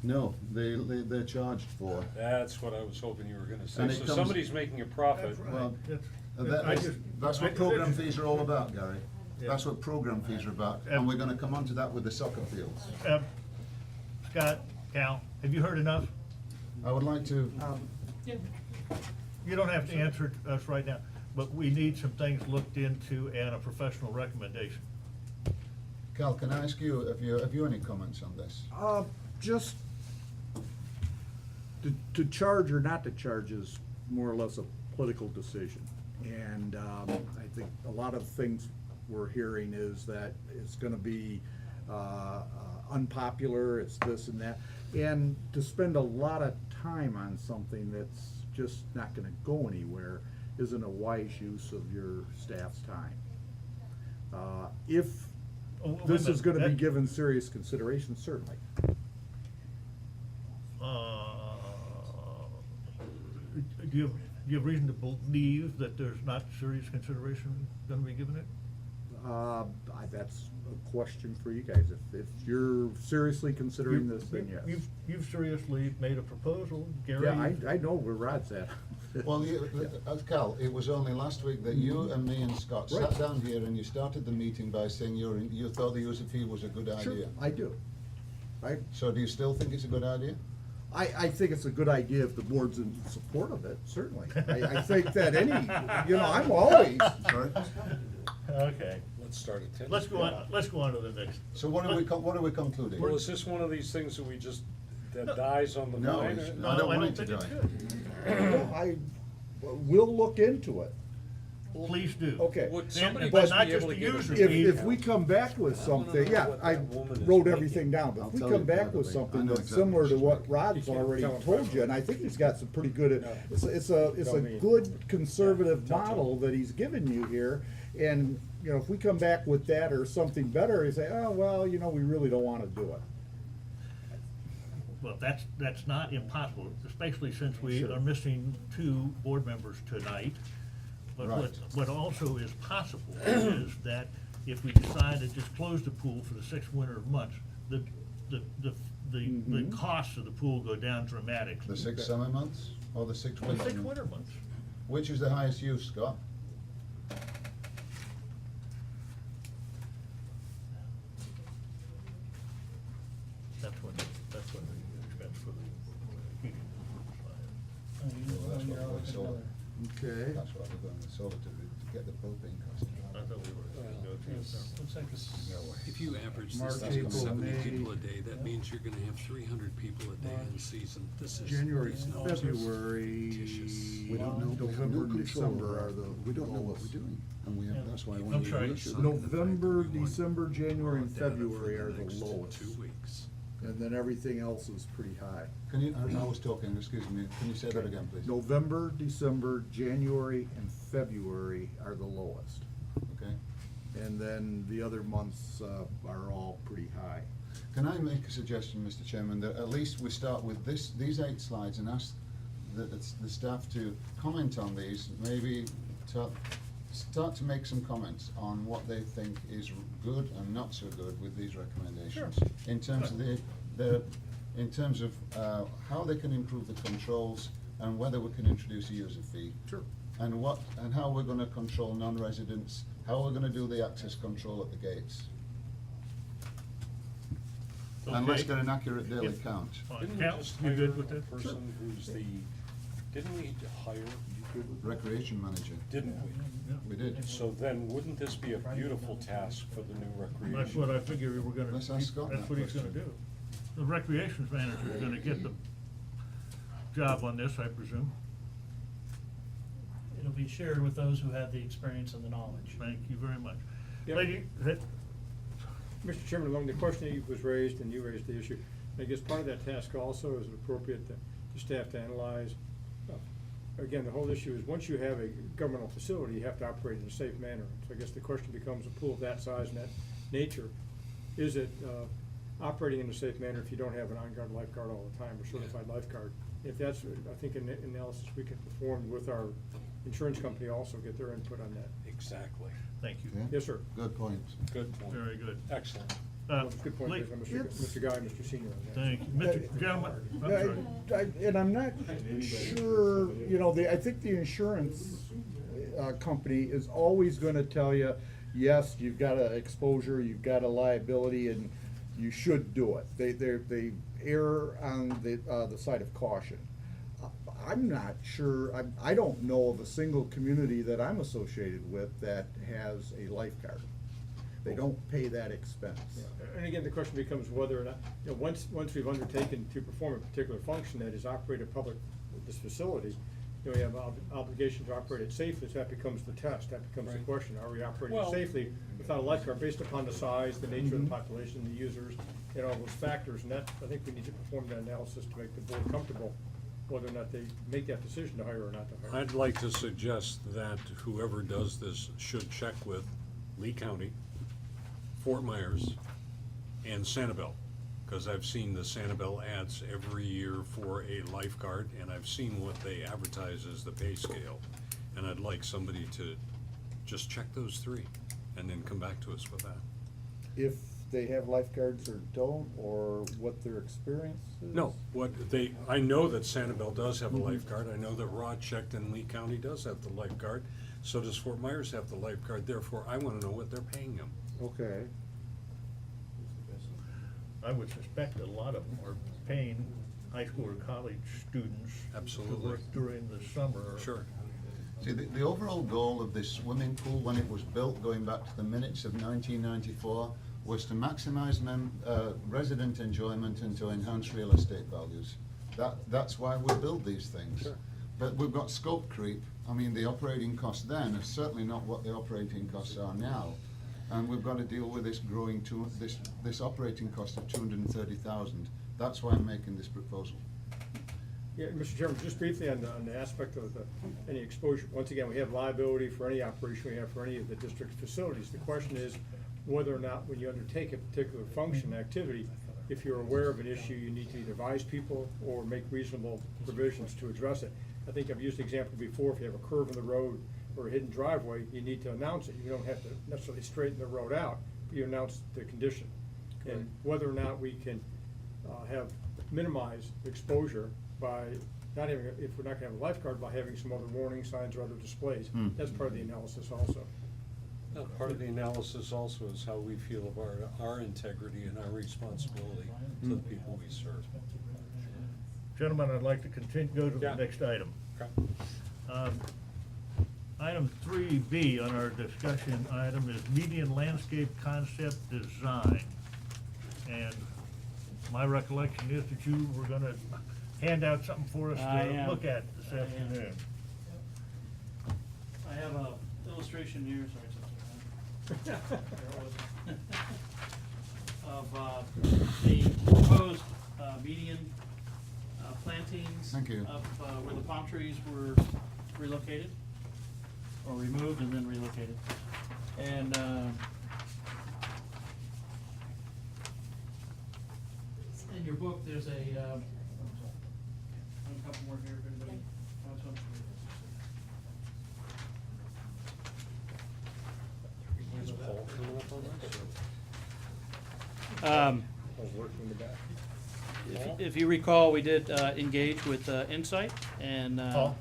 No, they're charged for. That's what I was hoping you were gonna say. And it So comes- somebody's making a profit. That's right. Well, That's- That's what program fees are all about, Gary. Yeah. That's what program fees are about, and we're gonna come on to that with the soccer fields. Scott, Cal, have you heard enough? I would like to, You don't have to answer us right now, but we need some things looked into and a professional recommendation. Cal, can I ask you, have you any comments on this? Just to charge or not to charge is more or less a political decision. And I think a lot of things we're hearing is that it's gonna be unpopular, it's this and that. And to spend a lot of time on something that's just not gonna go anywhere isn't a wise use of your staff's time. If Oh, wait a This is minute, gonna be that- given serious consideration, certainly. Do you have reason to believe that there's not serious consideration gonna be given it? That's a question for you guys. If you're seriously considering this, then yes. You've seriously made a proposal, Gary. Yeah, I know where Rod's at. Well, Cal, it was only last week that you and me and Scott sat Right. down here and you started the meeting by saying you thought the user fee was a good Sure, idea. I do. So do you still think it's a good idea? I think it's a good idea if the board's in support of it, certainly. I think that I'm always, Sorry? Okay, Let's start at 10. let's go on to the next. So what are we concluding? Well, is this one of these things that that dies on the No, vine? it's or- not. I don't want it to think it's die. we'll look into it. good. Please do. Okay. Would somebody but just not be just able to the get a user fee? fee. If we come back with I wanna something, know yeah, what I that woman is wrote making. everything down, but I'll if we tell come you back with privately. I something know that's exactly similar to what what she's Rod's You can't already tell him told you, privately. and I think he's got some pretty good, No. it's Tell a me. good conservative Tell Tom. model that he's given you here. And, if we come back with that or something better, you say, oh, well, we really don't wanna do it. Well, that's not impossible, especially since we Sure. are missing 2 board members tonight. But Right. what also is possible is that if we decide to just close the pool for the 6 winter months, the Mhm. costs of the pool go down dramatically. The 6 summer months or the 6 The winter 6 months? winter months. Which is the highest use, Scott? That's when the expense for the heating. That's what we sold. Okay. That's what we're going with solar to get the propane cost I down. thought we were gonna go to. Looks like it's. No way. If you average March, this April, to 70 May. people a day, that means you're gonna have 300 people a day in the season. This is. January, these numbers are February, fictitious. We don't know, we have November, no and control December over are it. the We don't know what lowest. we're doing, and we Yeah. have, that's why I I'm want to. sorry. November, December, January, and February are the lowest. 2 weeks. And then everything else is pretty high. Can you, I was talking, excuse me, can you say that again, please? November, December, January, and February are the lowest. Okay. And then the other months are all pretty high. Can I make a suggestion, Mr. Chairman, that at least we start with these 8 slides and ask the staff to comment on these, maybe start to make some comments on what they think is good and not so good with these recommendations. Sure. In terms of in terms of how they can improve the controls and whether we can introduce a user fee. Sure. And how we're gonna control non-residents, how we're gonna do the access control at the gates. And let's Okay. get an accurate daily If- count. Didn't we Cal, just you hire good with a that? person who's didn't we hire, Recreation manager, didn't we? we did. So then, wouldn't this be a beautiful task for the new recreation? That's what I figure we were gonna, Let's ask Scott that's that what he's gonna question. do. The recreations manager is gonna get the job on this, I presume. It'll be shared with those who have the experience and the knowledge. Thank you very much. Yep. Lady, Mr. Chairman, along the question that was raised, and you raised the issue, I guess part of that task also is appropriate to staff to analyze. Again, the whole issue is, once you have a governmental facility, you have to operate in a safe manner. So I guess the question becomes, a pool of that size and that nature, is it operating in a safe manner if you don't have an on-guard lifeguard all the time, or certified lifeguard? If that's, I think, an analysis we can perform with our insurance company also, get their input on that. Exactly. thank you. Yeah? Yes, sir. Good point. Good point. Very good. Excellent. Good point, Lee- Mr. Guy, Mr. Senior on that. Thank you. Mr. Gentleman, I'm sorry. And I'm not sure, I think the insurance company is always gonna tell you, yes, you've got a exposure, you've got a liability, and you should do it. They err on the side of caution. I'm not sure, I don't know of a single community that I'm associated with that has a lifeguard. They don't pay that expense. And again, the question becomes whether or not, once we've undertaken to perform a particular function that is operate this facility, we have obligation to operate it safely, so that becomes the test, that becomes the Right. question, are we operating Well- safely without a lifeguard, based upon the size, the nature of the Mhm. population, the users, and all those factors, and that, I think we need to perform that analysis to make the board comfortable whether or not they make that decision to hire or not to hire. I'd like to suggest that whoever does this should check with Lee County Fort Myers and Sanibel, because I've seen the Sanibel ads every year for a lifeguard, and I've seen what they advertise as the pay scale. And I'd like somebody to just check those three and then come back to us with that. If they have lifeguards or don't, or what their experience is? No, I know that Sanibel does have a lifeguard. I know that Rod checked in Lee County does have the lifeguard. So does Fort Myers have the lifeguard. Therefore, I want to know what they're paying them. Okay. I would suspect a lot of them are paying high school or college students Absolutely. to work during the summer. Sure. See, the overall goal of this swimming pool, when it was built, going back to the minutes of 1994, was to maximize resident enjoyment and to enhance real estate values. That's why we build these things. Sure. But we've got scope creep. I mean, the operating costs then are certainly not what the operating costs are now. And we've got to deal with this growing this operating cost of 230,000. That's why I'm making this proposal. Yeah, Mr. Chairman, just briefly on the aspect of any exposure. Once again, we have liability for any operation we have for any of the district facilities. The question is whether or not when you undertake a particular function, activity, if you're aware of an issue, you need to either advise people or make reasonable provisions to address it. I think I've used the example before, if you have a curve in the road or a hidden driveway, you need to announce it. You don't have to necessarily straighten the road out, but you announce the condition. And whether or not we can minimize exposure by not having, if we're not gonna have a lifeguard, by having some other warning signs or other displays. That's part of the analysis also. Part of the analysis also is how we feel of our integrity and our responsibility to the people we serve. Gentlemen, I'd like to go to the Yeah. next item. Okay. Item 3B on our discussion item is median landscape concept design. And my recollection is that you were gonna hand out something for us I to am. look at this afternoon. I have a illustration here, sorry, of the proposed median plantings. Thank you. Of where the palm trees were relocated, or removed and then relocated. And in your book, there's a couple more here if anybody wants one. Is Paul coming up on this? I was working in the back. If you recall, we did engage with Insight and. Paul?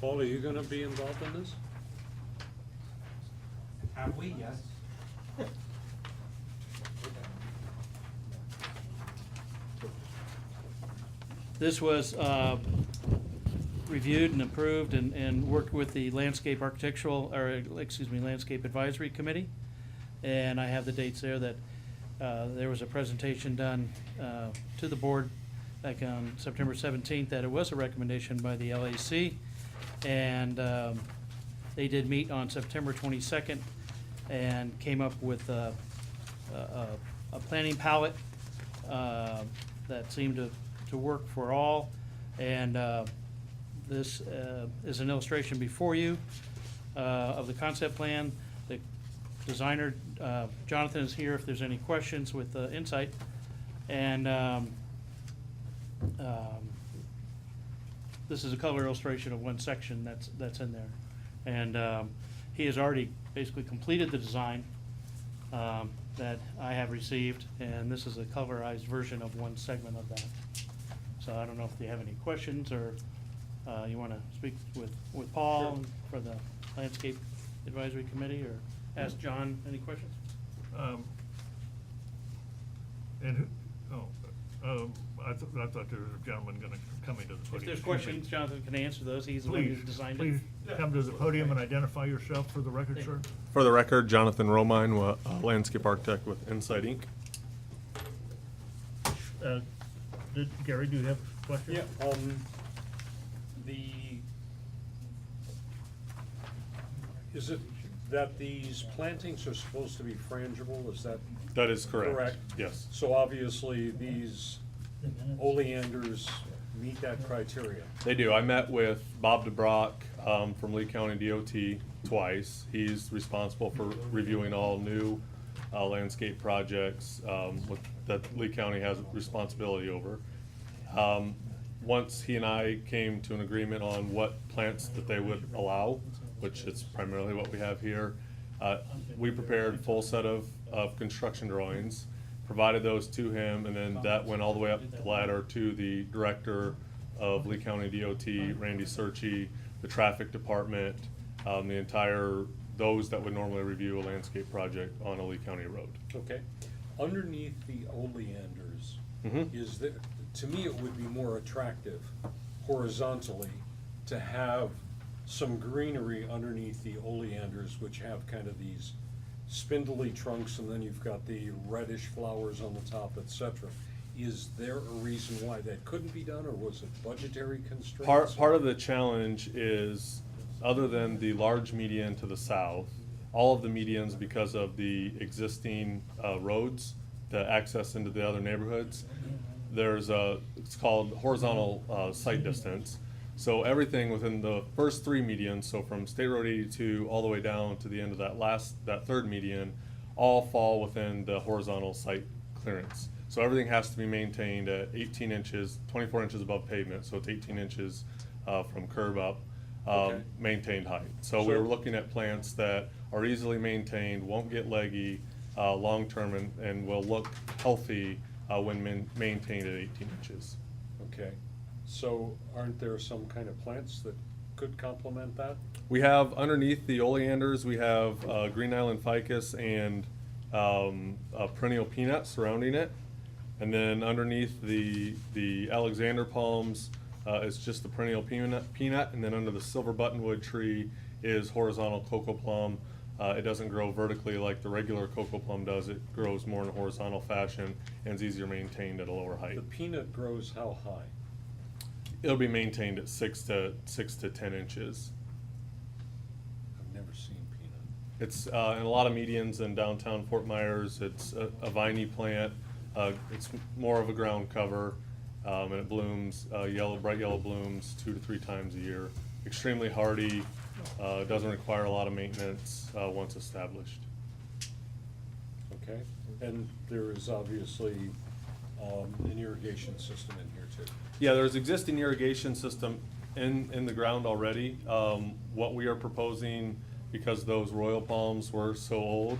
Paul, are you gonna be involved in this? Have we? Yes. This was reviewed and approved and worked with the landscape architectural, or excuse me, landscape advisory committee. And I have the dates there that there was a presentation done to the board back on September 17th that it was a recommendation by the LAC. And they did meet on September 22nd and came up with a planning palette that seemed to work for all. And this is an illustration before you of the concept plan. The designer, Jonathan, is here if there's any questions with Insight. And this is a color illustration of one section that's in there. And he has already basically completed the design that I have received, and this is a colorized version of one segment of that. So I don't know if you have any questions, or you want to speak with Paul for the Landscape Advisory Committee, or ask John any questions? I thought there was a gentleman gonna come into the podium. If there's questions, Jonathan can answer those. He's the one who Please, designed it. please come to the podium and identify yourself for the record, sir. For the record, Jonathan Romine, landscape architect with Insight Inc. Gary, do you have a question? Yeah, is it that these plantings are supposed to be frangible, is that? That is correct. Correct? Yes. So obviously, these oleanders meet that criteria. They do. I met with Bob DeBrock from Lee County DOT twice. He's responsible for reviewing all new landscape projects that Lee County has responsibility over. Once he and I came to an agreement on what plants that they would allow, which is primarily what we have here, we prepared a full set of construction drawings, provided those to him, and then that went all the way up the ladder to the director of Lee County DOT, Randy Searchy, the traffic department, the entire, those that would normally review a landscape project on a Lee County road. Okay. Underneath the oleanders, Mhm. is there, to me, it would be more attractive horizontally to have some greenery underneath the oleanders, which have kind of these spindly trunks, and then you've got the reddish flowers on the top, etc. Is there a reason why that couldn't be done, or was it budgetary constraints? Part of the challenge is, other than the large median to the south, all of the medians, because of the existing roads, the access into the other neighborhoods, there's it's called horizontal sight distance. So everything within the first three medians, so from State Road 82 all the way down to the end of that third median, all fall within the horizontal sight clearance. So everything has to be maintained at 18 inches, 24 inches above pavement, so it's 18 inches from curb up, Okay. maintained height. So we were looking at plants that are easily maintained, won't get leggy long-term, and will look healthy when maintained at 18 inches. Okay, so aren't there some kind of plants that could complement that? We have underneath the oleanders, we have Green Island ficus and perennial peanut surrounding it. And then underneath the Alexander palms is just the perennial peanut, and then under the silver buttonwood tree is horizontal cocoa plum. It doesn't grow vertically like the regular cocoa plum does. It grows more in a horizontal fashion and is easier maintained at a lower height. The peanut grows how high? It'll be maintained at 6 to 10 inches. I've never seen peanut. It's in a lot of medians in downtown Fort Myers. It's a viney plant. It's more of a ground cover, and it blooms bright yellow blooms 2 to 3 times a year. Extremely hardy. Doesn't require a lot of maintenance once established. Okay, and there is obviously an irrigation system in here too. Yeah, there's existing irrigation system in the ground already. What we are proposing, because those royal palms were so old,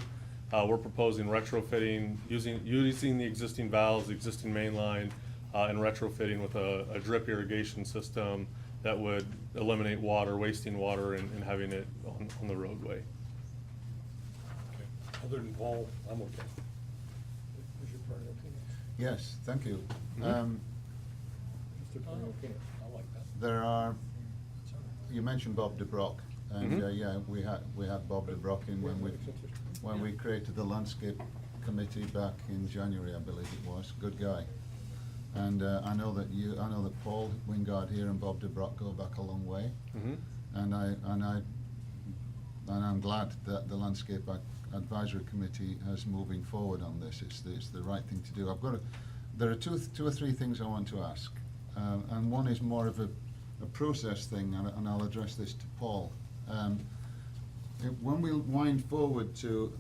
we're proposing retrofitting, using the existing valves, the existing main line, and retrofitting with a drip irrigation system that would eliminate water, wasting water, and having it on the roadway. Okay. Other than Paul, I'm okay. Where's your perennial peanut? Yes, thank you. Mr. Perennial peanut, I like that. There are, you mentioned Bob DeBrock, and yeah, we had Bob DeBrock in when we created the landscape committee back in January, I believe it was. Good guy. And I know that Paul Wingard here and Bob DeBrock go back a long way. And I'm glad that the Landscape Advisory Committee is moving forward on this. It's the right thing to do. There are two or three things I want to ask, and one is more of a process thing, and I'll address this to Paul. When we wind forward to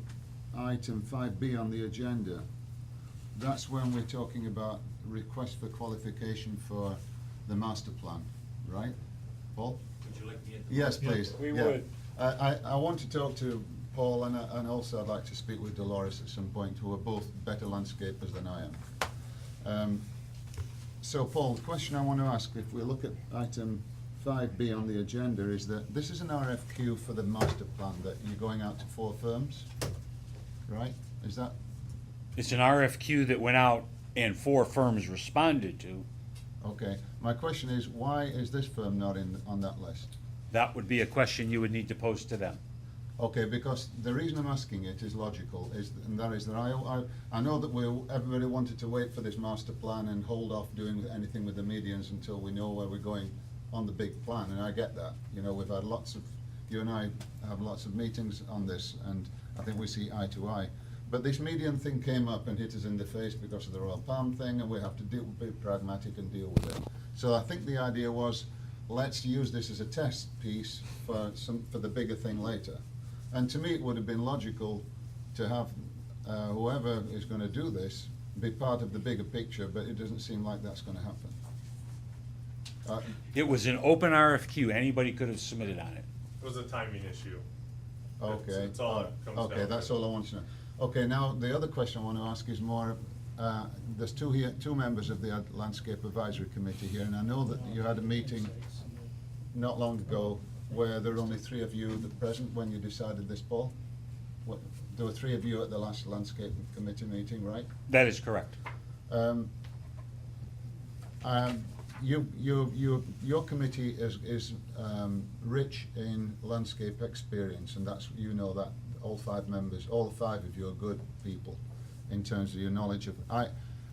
item 5B on the agenda, that's when we're talking about request for qualification for the master plan, right, Paul? Would you like me to? Yes, please. We Yeah. would. I want to talk to Paul, and also I'd like to speak with Dolores at some point, who are both better landscapers than I am. So Paul, the question I want to ask, if we look at item 5B on the agenda, is that this is an RFQ for the master plan that you're going out to 4 firms, right? Is that? It's an RFQ that went out and 4 firms responded to. Okay. My question is, why is this firm not on that list? That would be a question you would need to pose to them. Okay, because the reason I'm asking it is logical, and that is that I know that everybody wanted to wait for this master plan and hold off doing anything with the medians until we know where we're going on the big plan, and I get that. You know, we've had you and I have lots of meetings on this, and I think we see eye to eye. But this median thing came up and hit us in the face because of the Royal Palm thing, and we have to be pragmatic and deal with it. So I think the idea was, let's use this as a test piece for the bigger thing later. And to me, it would have been logical to have whoever is going to do this be part of the bigger picture, but it doesn't seem like that's going to happen. It was an open RFQ, anybody could have submitted on it. It was a timing issue. Okay. That's all it comes down Okay, to. that's all I want to know. Okay, now, the other question I want to ask is more, there's two members of the Landscape Advisory Committee here, and I know that you had a meeting not long ago where there were only 3 of you that present when you decided this, Paul? There were 3 of you at the last Landscape Committee meeting, right? That is correct. Your committee is rich in landscape experience, and that's, you know that, all 5 members, all 5 of you are good people in terms of your knowledge of,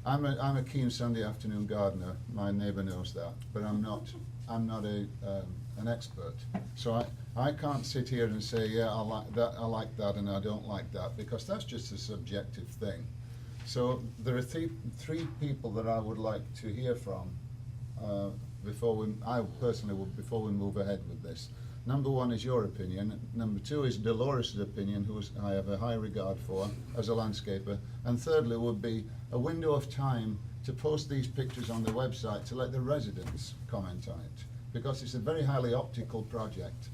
I'm a keen Sunday afternoon gardener, my neighbour knows that, but I'm not an expert. So I can't sit here and say, yeah, I like that and I don't like that, because that's just a subjective thing. So there are three people that I would like to hear from before we move ahead with this. Number 1 is your opinion. Number 2 is Dolores' opinion, who I have a high regard for as a landscaper. And thirdly would be a window of time to post these pictures on the website to let the residents comment on it, because it's a very highly optical project.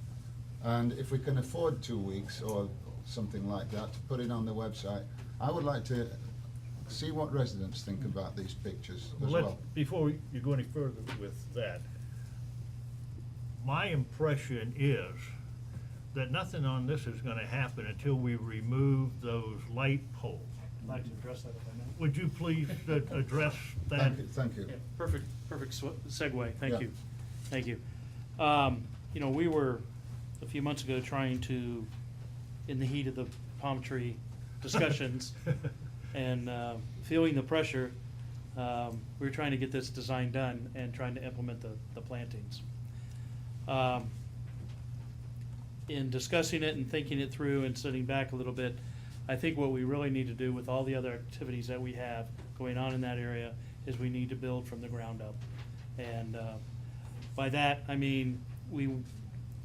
And if we can afford 2 weeks or something like that to put it on the website, I would like to see what residents think about these pictures as well. Before you go any further with that, my impression is that nothing on this is gonna happen until we remove those light poles. I'd like to address that if I may. Would you please address that? Thank you. Yeah, perfect segue, thank Yeah. you, thank you. You know, we were, a few months ago, trying to, in the heat of the palm tree discussions, and feeling the pressure, we were trying to get this design done and trying to implement the plantings. In discussing it and thinking it through and sitting back a little bit, I think what we really need to do with all the other activities that we have going on in that area is we need to build from the ground up. And by that, I mean, we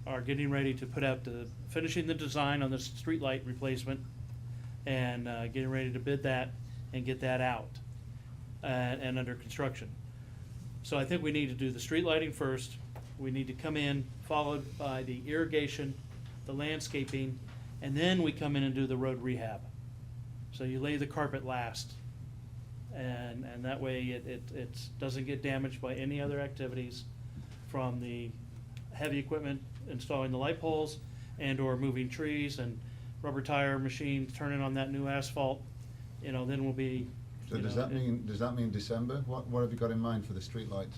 are getting ready to put out finishing the design on the streetlight replacement and getting ready to bid that and get that out and under construction. So I think we need to do the street lighting first. We need to come in, followed by the irrigation, the landscaping, and then we come in and do the road rehab. So you lay the carpet last, and that way it doesn't get damaged by any other activities from the heavy equipment installing the light poles and or moving trees and rubber tire machines turning on that new asphalt. You know, then we'll be. So does that mean December? What have you got in mind for the streetlights?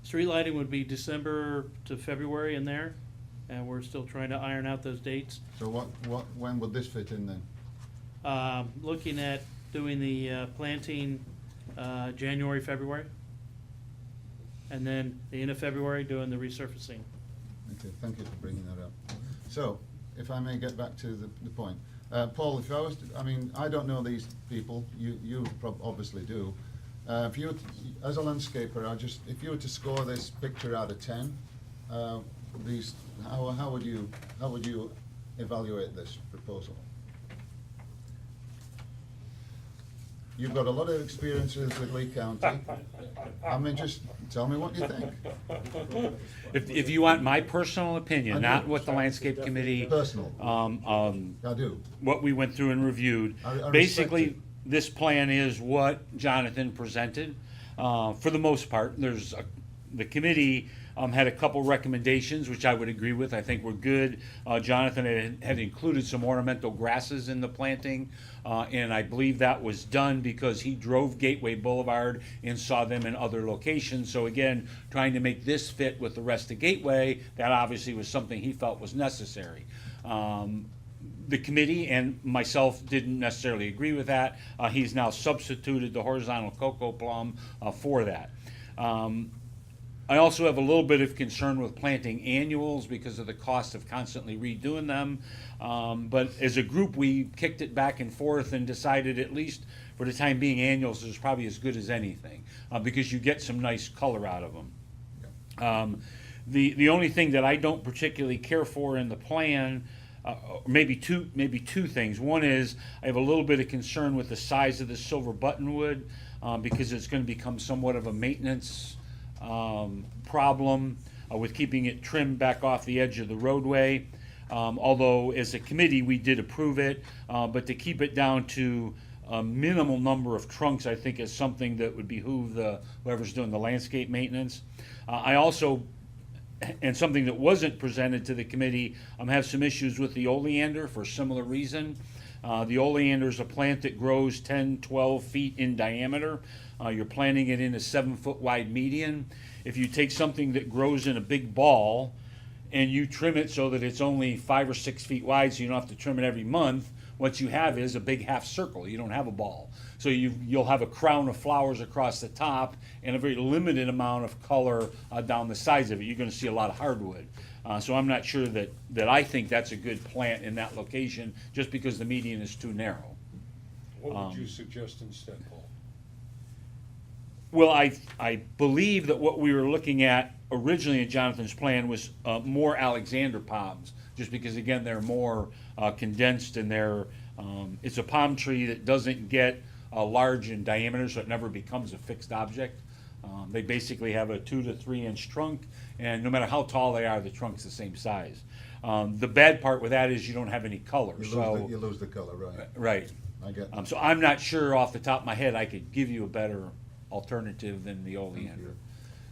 Street lighting would be December to February in there, and we're still trying to iron out those dates. So when would this fit in then? Looking at doing the planting January, February, and then the end of February doing the resurfacing. Okay, thank you for bringing that up. So, if I may get back to the point. Paul, if I was, I don't know these people, you obviously do. If you, as a landscaper, if you were to score this picture out of 10, how would you evaluate this proposal? You've got a lot of experiences with Lee County. Just tell me what you think. If you want my personal opinion, not what the landscape committee. Personal. I do. What we went through and reviewed. I respect Basically, it. this plan is what Jonathan presented. For the most part, the committee had a couple recommendations, which I would agree with. I think were good. Jonathan had included some ornamental grasses in the planting, and I believe that was done because he drove Gateway Boulevard and saw them in other locations. So again, trying to make this fit with the rest of Gateway, that obviously was something he felt was necessary. The committee and myself didn't necessarily agree with that. He's now substituted the horizontal cocoa plum for that. I also have a little bit of concern with planting annuals because of the cost of constantly redoing them. But as a group, we kicked it back and forth and decided, at least for the time being, annuals is probably as good as anything because you get some nice color out of them. The only thing that I don't particularly care for in the plan maybe two things. One is I have a little bit of concern with the size of the silver buttonwood because it's going to become somewhat of a maintenance problem with keeping it trimmed back off the edge of the roadway. Although as a committee we did approve it, but to keep it down to a minimal number of trunks, I think is something that would behoove whoever's doing the landscape maintenance. I also, and something that wasn't presented to the committee, have some issues with the oleander for a similar reason. The oleander is a plant that grows 10, 12 feet in diameter. You're planting it in a 7-foot wide median. If you take something that grows in a big ball and you trim it so that it's only 5 or 6 feet wide, so you don't have to trim it every month, what you have is a big half circle. You don't have a ball. So you'll have a crown of flowers across the top and a very limited amount of color down the sides of it. You're going to see a lot of hardwood. So I'm not sure that I think that's a good plant in that location just because the median is too narrow. What would you suggest instead, Paul? Well, I believe that what we were looking at originally in Jonathan's plan was more Alexander palms, just because again they're more condensed and it's a palm tree that doesn't get large in diameter, so it never becomes a fixed object. They basically have a 2 to 3 inch trunk, and no matter how tall they are, the trunk's the same size. The bad part with that is you don't have any color. You lose the color, right? Right. I get that. So I'm not sure off the top of my head I could give you a better alternative than the oleander.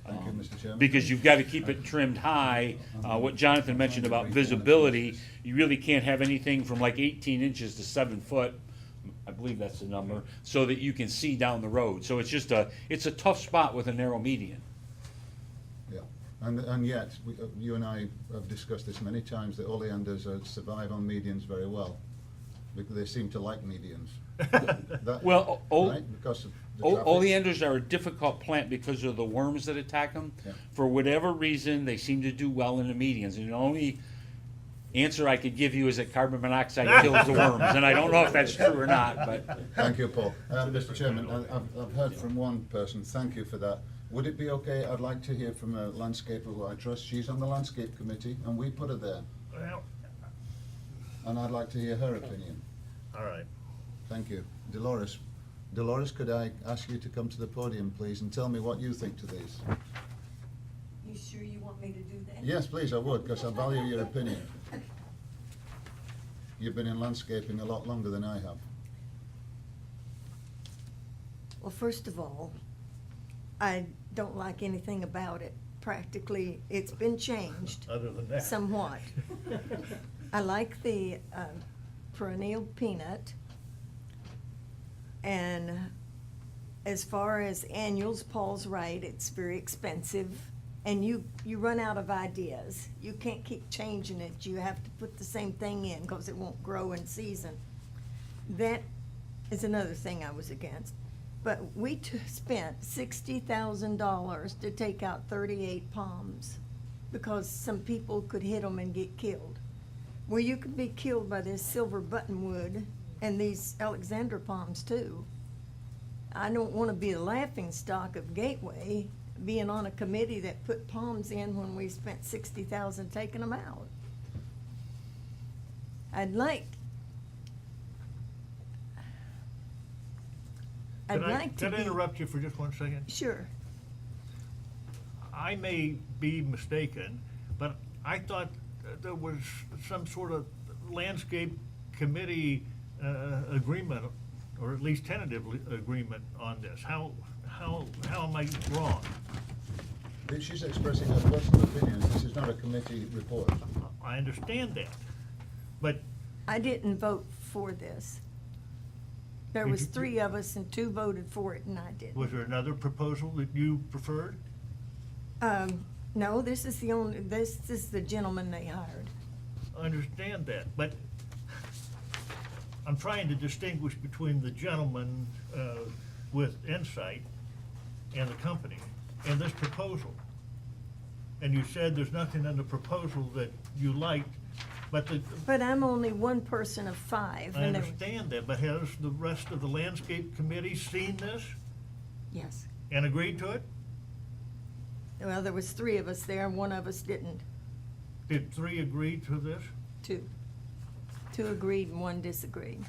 Thank you, Mr. Chairman. Because you've got to keep it trimmed high. What Jonathan mentioned about visibility, you really can't have anything from like 18 inches to 7 foot, I believe that's the number, so that you can see down the road. So it's a tough spot with a narrow median. Yeah, and yet, you and I have discussed this many times, that oleanders survive on medians very well, because they seem to like medians. Well, right? Because of the traffic. oleanders are a difficult plant because of the worms that attack them. Yeah. For whatever reason, they seem to do well in the medians. And the only answer I could give you is that carbon monoxide kills the worms. And I don't know if that's true or not, but. Thank you, Paul. Mr. Chairman, I've heard from one person, thank you for that. Would it be okay, I'd like to hear from a landscaper who I trust, she's on the landscape committee, and we put her there, Well, and I'd like to hear her opinion. all right. Thank you. Dolores, could I ask you to come to the podium, please, and tell me what you think to these? You sure you want me to do that? Yes, please, I would, because I value your opinion. You've been in landscaping a lot longer than I have. Well, first of all, I don't like anything about it. Practically, it's been changed Other than that. somewhat. I like the perennial peanut. And as far as annuals, Paul's right, it's very expensive. And you run out of ideas. You can't keep changing it. You have to put the same thing in because it won't grow in season. That is another thing I was against. But we spent $60,000 to take out 38 palms because some people could hit them and get killed. Well, you could be killed by this silver buttonwood and these Alexander palms too. I don't want to be the laughing stock of Gateway, being on a committee that put palms in when we spent $60,000 taking them out. I'd like to Can I be. interrupt you for just 1 second? Sure. I may be mistaken, but I thought there was some sort of landscape committee agreement, or at least tentative agreement on this. How am I wrong? She's expressing her personal opinions. This is not a committee report. I understand that, but I didn't vote for this. There Did was you- 3 of us and 2 voted for it and I didn't. was there another proposal that you preferred? No, this is the gentleman they hired. I understand that, but I'm trying to distinguish between the gentleman with insight and the company and this proposal. And you said there's nothing in the proposal that you liked, but But I'm only one person of 5. I and there- understand that, but has the rest of the landscape committee seen this Yes. and agreed to it? Well, there was 3 of us there and 1 of us didn't. Did 3 agree to this? 2. Two agreed and one disagreed.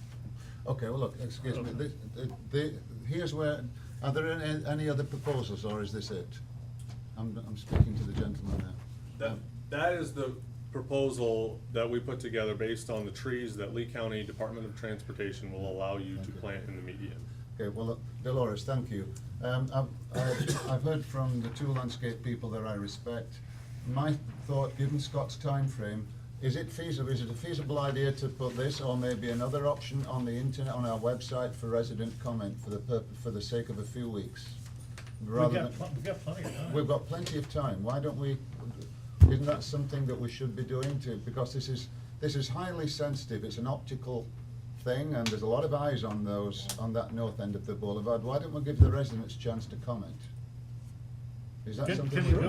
Okay, well, look, excuse me, here's where, are there any other proposals, or is this it? I'm speaking to the gentleman now. That is the proposal that we put together based on the trees that Lee County Department of Transportation will allow you to plant in the median. Okay, well, Dolores, thank you. I've heard from the two landscape people that I respect. My thought, given Scott's time frame, is it feasible? Is it a feasible idea to put this or maybe another option on the internet, on our website for resident comment for the sake of a few weeks? We've Rather got than- plenty of time. We've got plenty of time. Why don't we, isn't that something that we should be doing too? Because this is highly sensitive. It's an optical thing and there's a lot of eyes on that north end of the boulevard. Why don't we give the residents a chance to comment? Is that something? Can it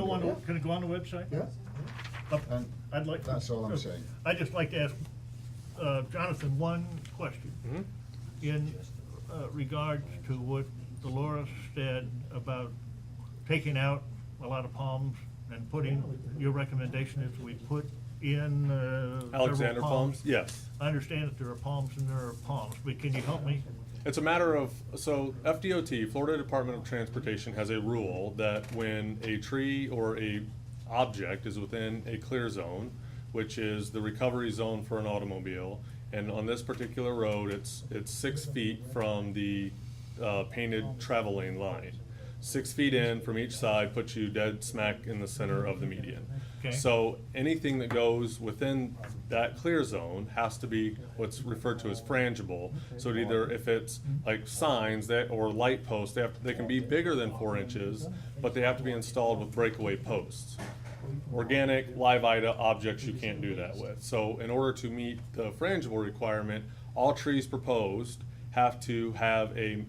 go on the website? Yeah. And I'd like. that's all I'm saying. I'd just like to ask, Jonathan, one question. In regards to what Dolores said about taking out a lot of palms and putting, your recommendation is we put in, several Alexander palms, yes. I understand that there are palms and there are palms, but can you help me? It's a matter of, so FDOT, Florida Department of Transportation, has a rule that when a tree or a object is within a clear zone, which is the recovery zone for an automobile, and on this particular road, it's 6 feet from the painted travel lane line. 6 feet in from each side puts you dead smack in the center of the median. Okay. So anything that goes within that clear zone has to be what's referred to as frangible. So it either, if it's like signs that, or light posts, they can be bigger than 4 inches, but they have to be installed with breakaway posts. Organic, live objects you can't do that with. So in order to meet the frangible requirement, all trees proposed have to have a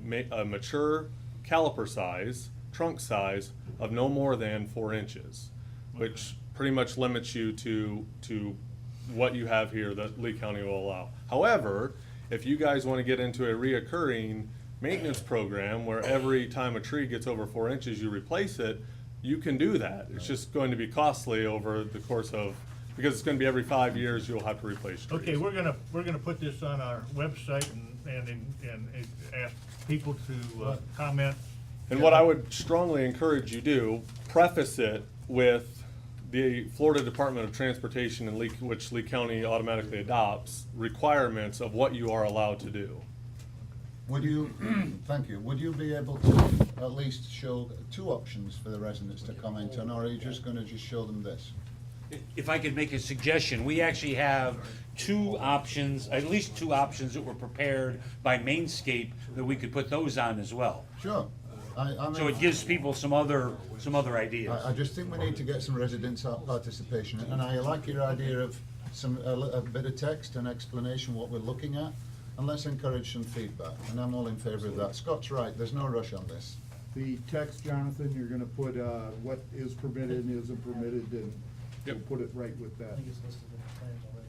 mature caliper size, trunk size of no more than 4 inches, which pretty much limits you to what you have here that Lee County will allow. However, if you guys want to get into a reoccurring maintenance program where every time a tree gets over 4 inches you replace it, you can do that. It's just going to be costly over the course of, because it's going to be every 5 years you'll have to replace trees. Okay, we're gonna put this on our website and ask people to comment. And what I would strongly encourage you do, preface it with the Florida Department of Transportation, and which Lee County automatically adopts, requirements of what you are allowed to do. Would you, thank you, would you be able to at least show 2 options for the residents to comment on, or are you just gonna show them this? If I could make a suggestion, we actually have 2 options, at least 2 options that were prepared by Mainscape, that we could put those on as well. Sure. So it gives people some other ideas. I just think we need to get some residents' participation, and I like your idea of a bit of text and explanation what we're looking at, and let's encourage some feedback, and I'm all in favor of that. Scott's right, there's no rush on this. The text, Jonathan, you're gonna put, what is permitted and isn't permitted, and we'll Yep. put it right with that.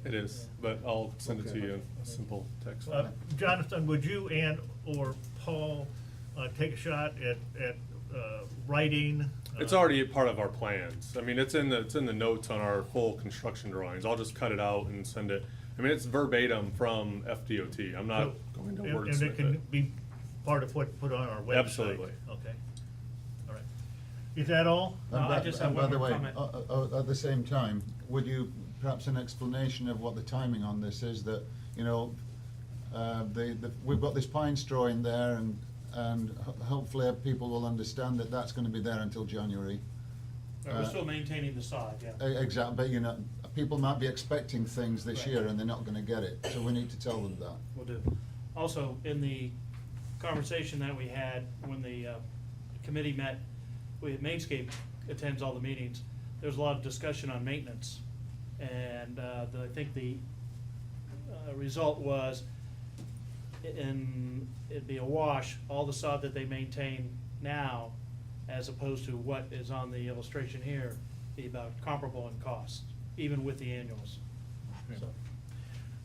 It is, but I'll send it to you in a simple text. Jonathan, would you and/or Paul take a shot at writing? It's already a part of our plans. I mean, it's in the notes on our full construction drawings. I'll just cut it out and send it. I mean, it's verbatim from FDOT. I'm not going to And it wordsmith can it. be part of what put on our website? Absolutely. Okay, all right. Is that all? By the way, at the same time, would you, perhaps an explanation of what the timing on this is, that, you know, we've got this pine straw in there, and hopefully people will understand that that's gonna be there until January. We're still maintaining the sod, yeah. Exactly, but you know, people might be expecting things this year and they're not gonna get it, so we need to tell them that. Will do. Also, in the conversation that we had when the committee met, Mainscape attends all the meetings, there was a lot of discussion on maintenance. And I think the result was, it'd be a wash, all the sod that they maintain now, as opposed to what is on the illustration here, be about comparable in cost, even with the annuals. So,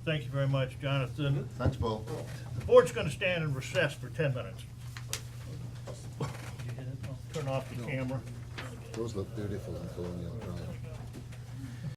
Thank you very much, Jonathan. Thanks, Paul. The board's gonna stand in recess for 10 minutes. Turn off the camera. Those look beautiful on Colonial Drive.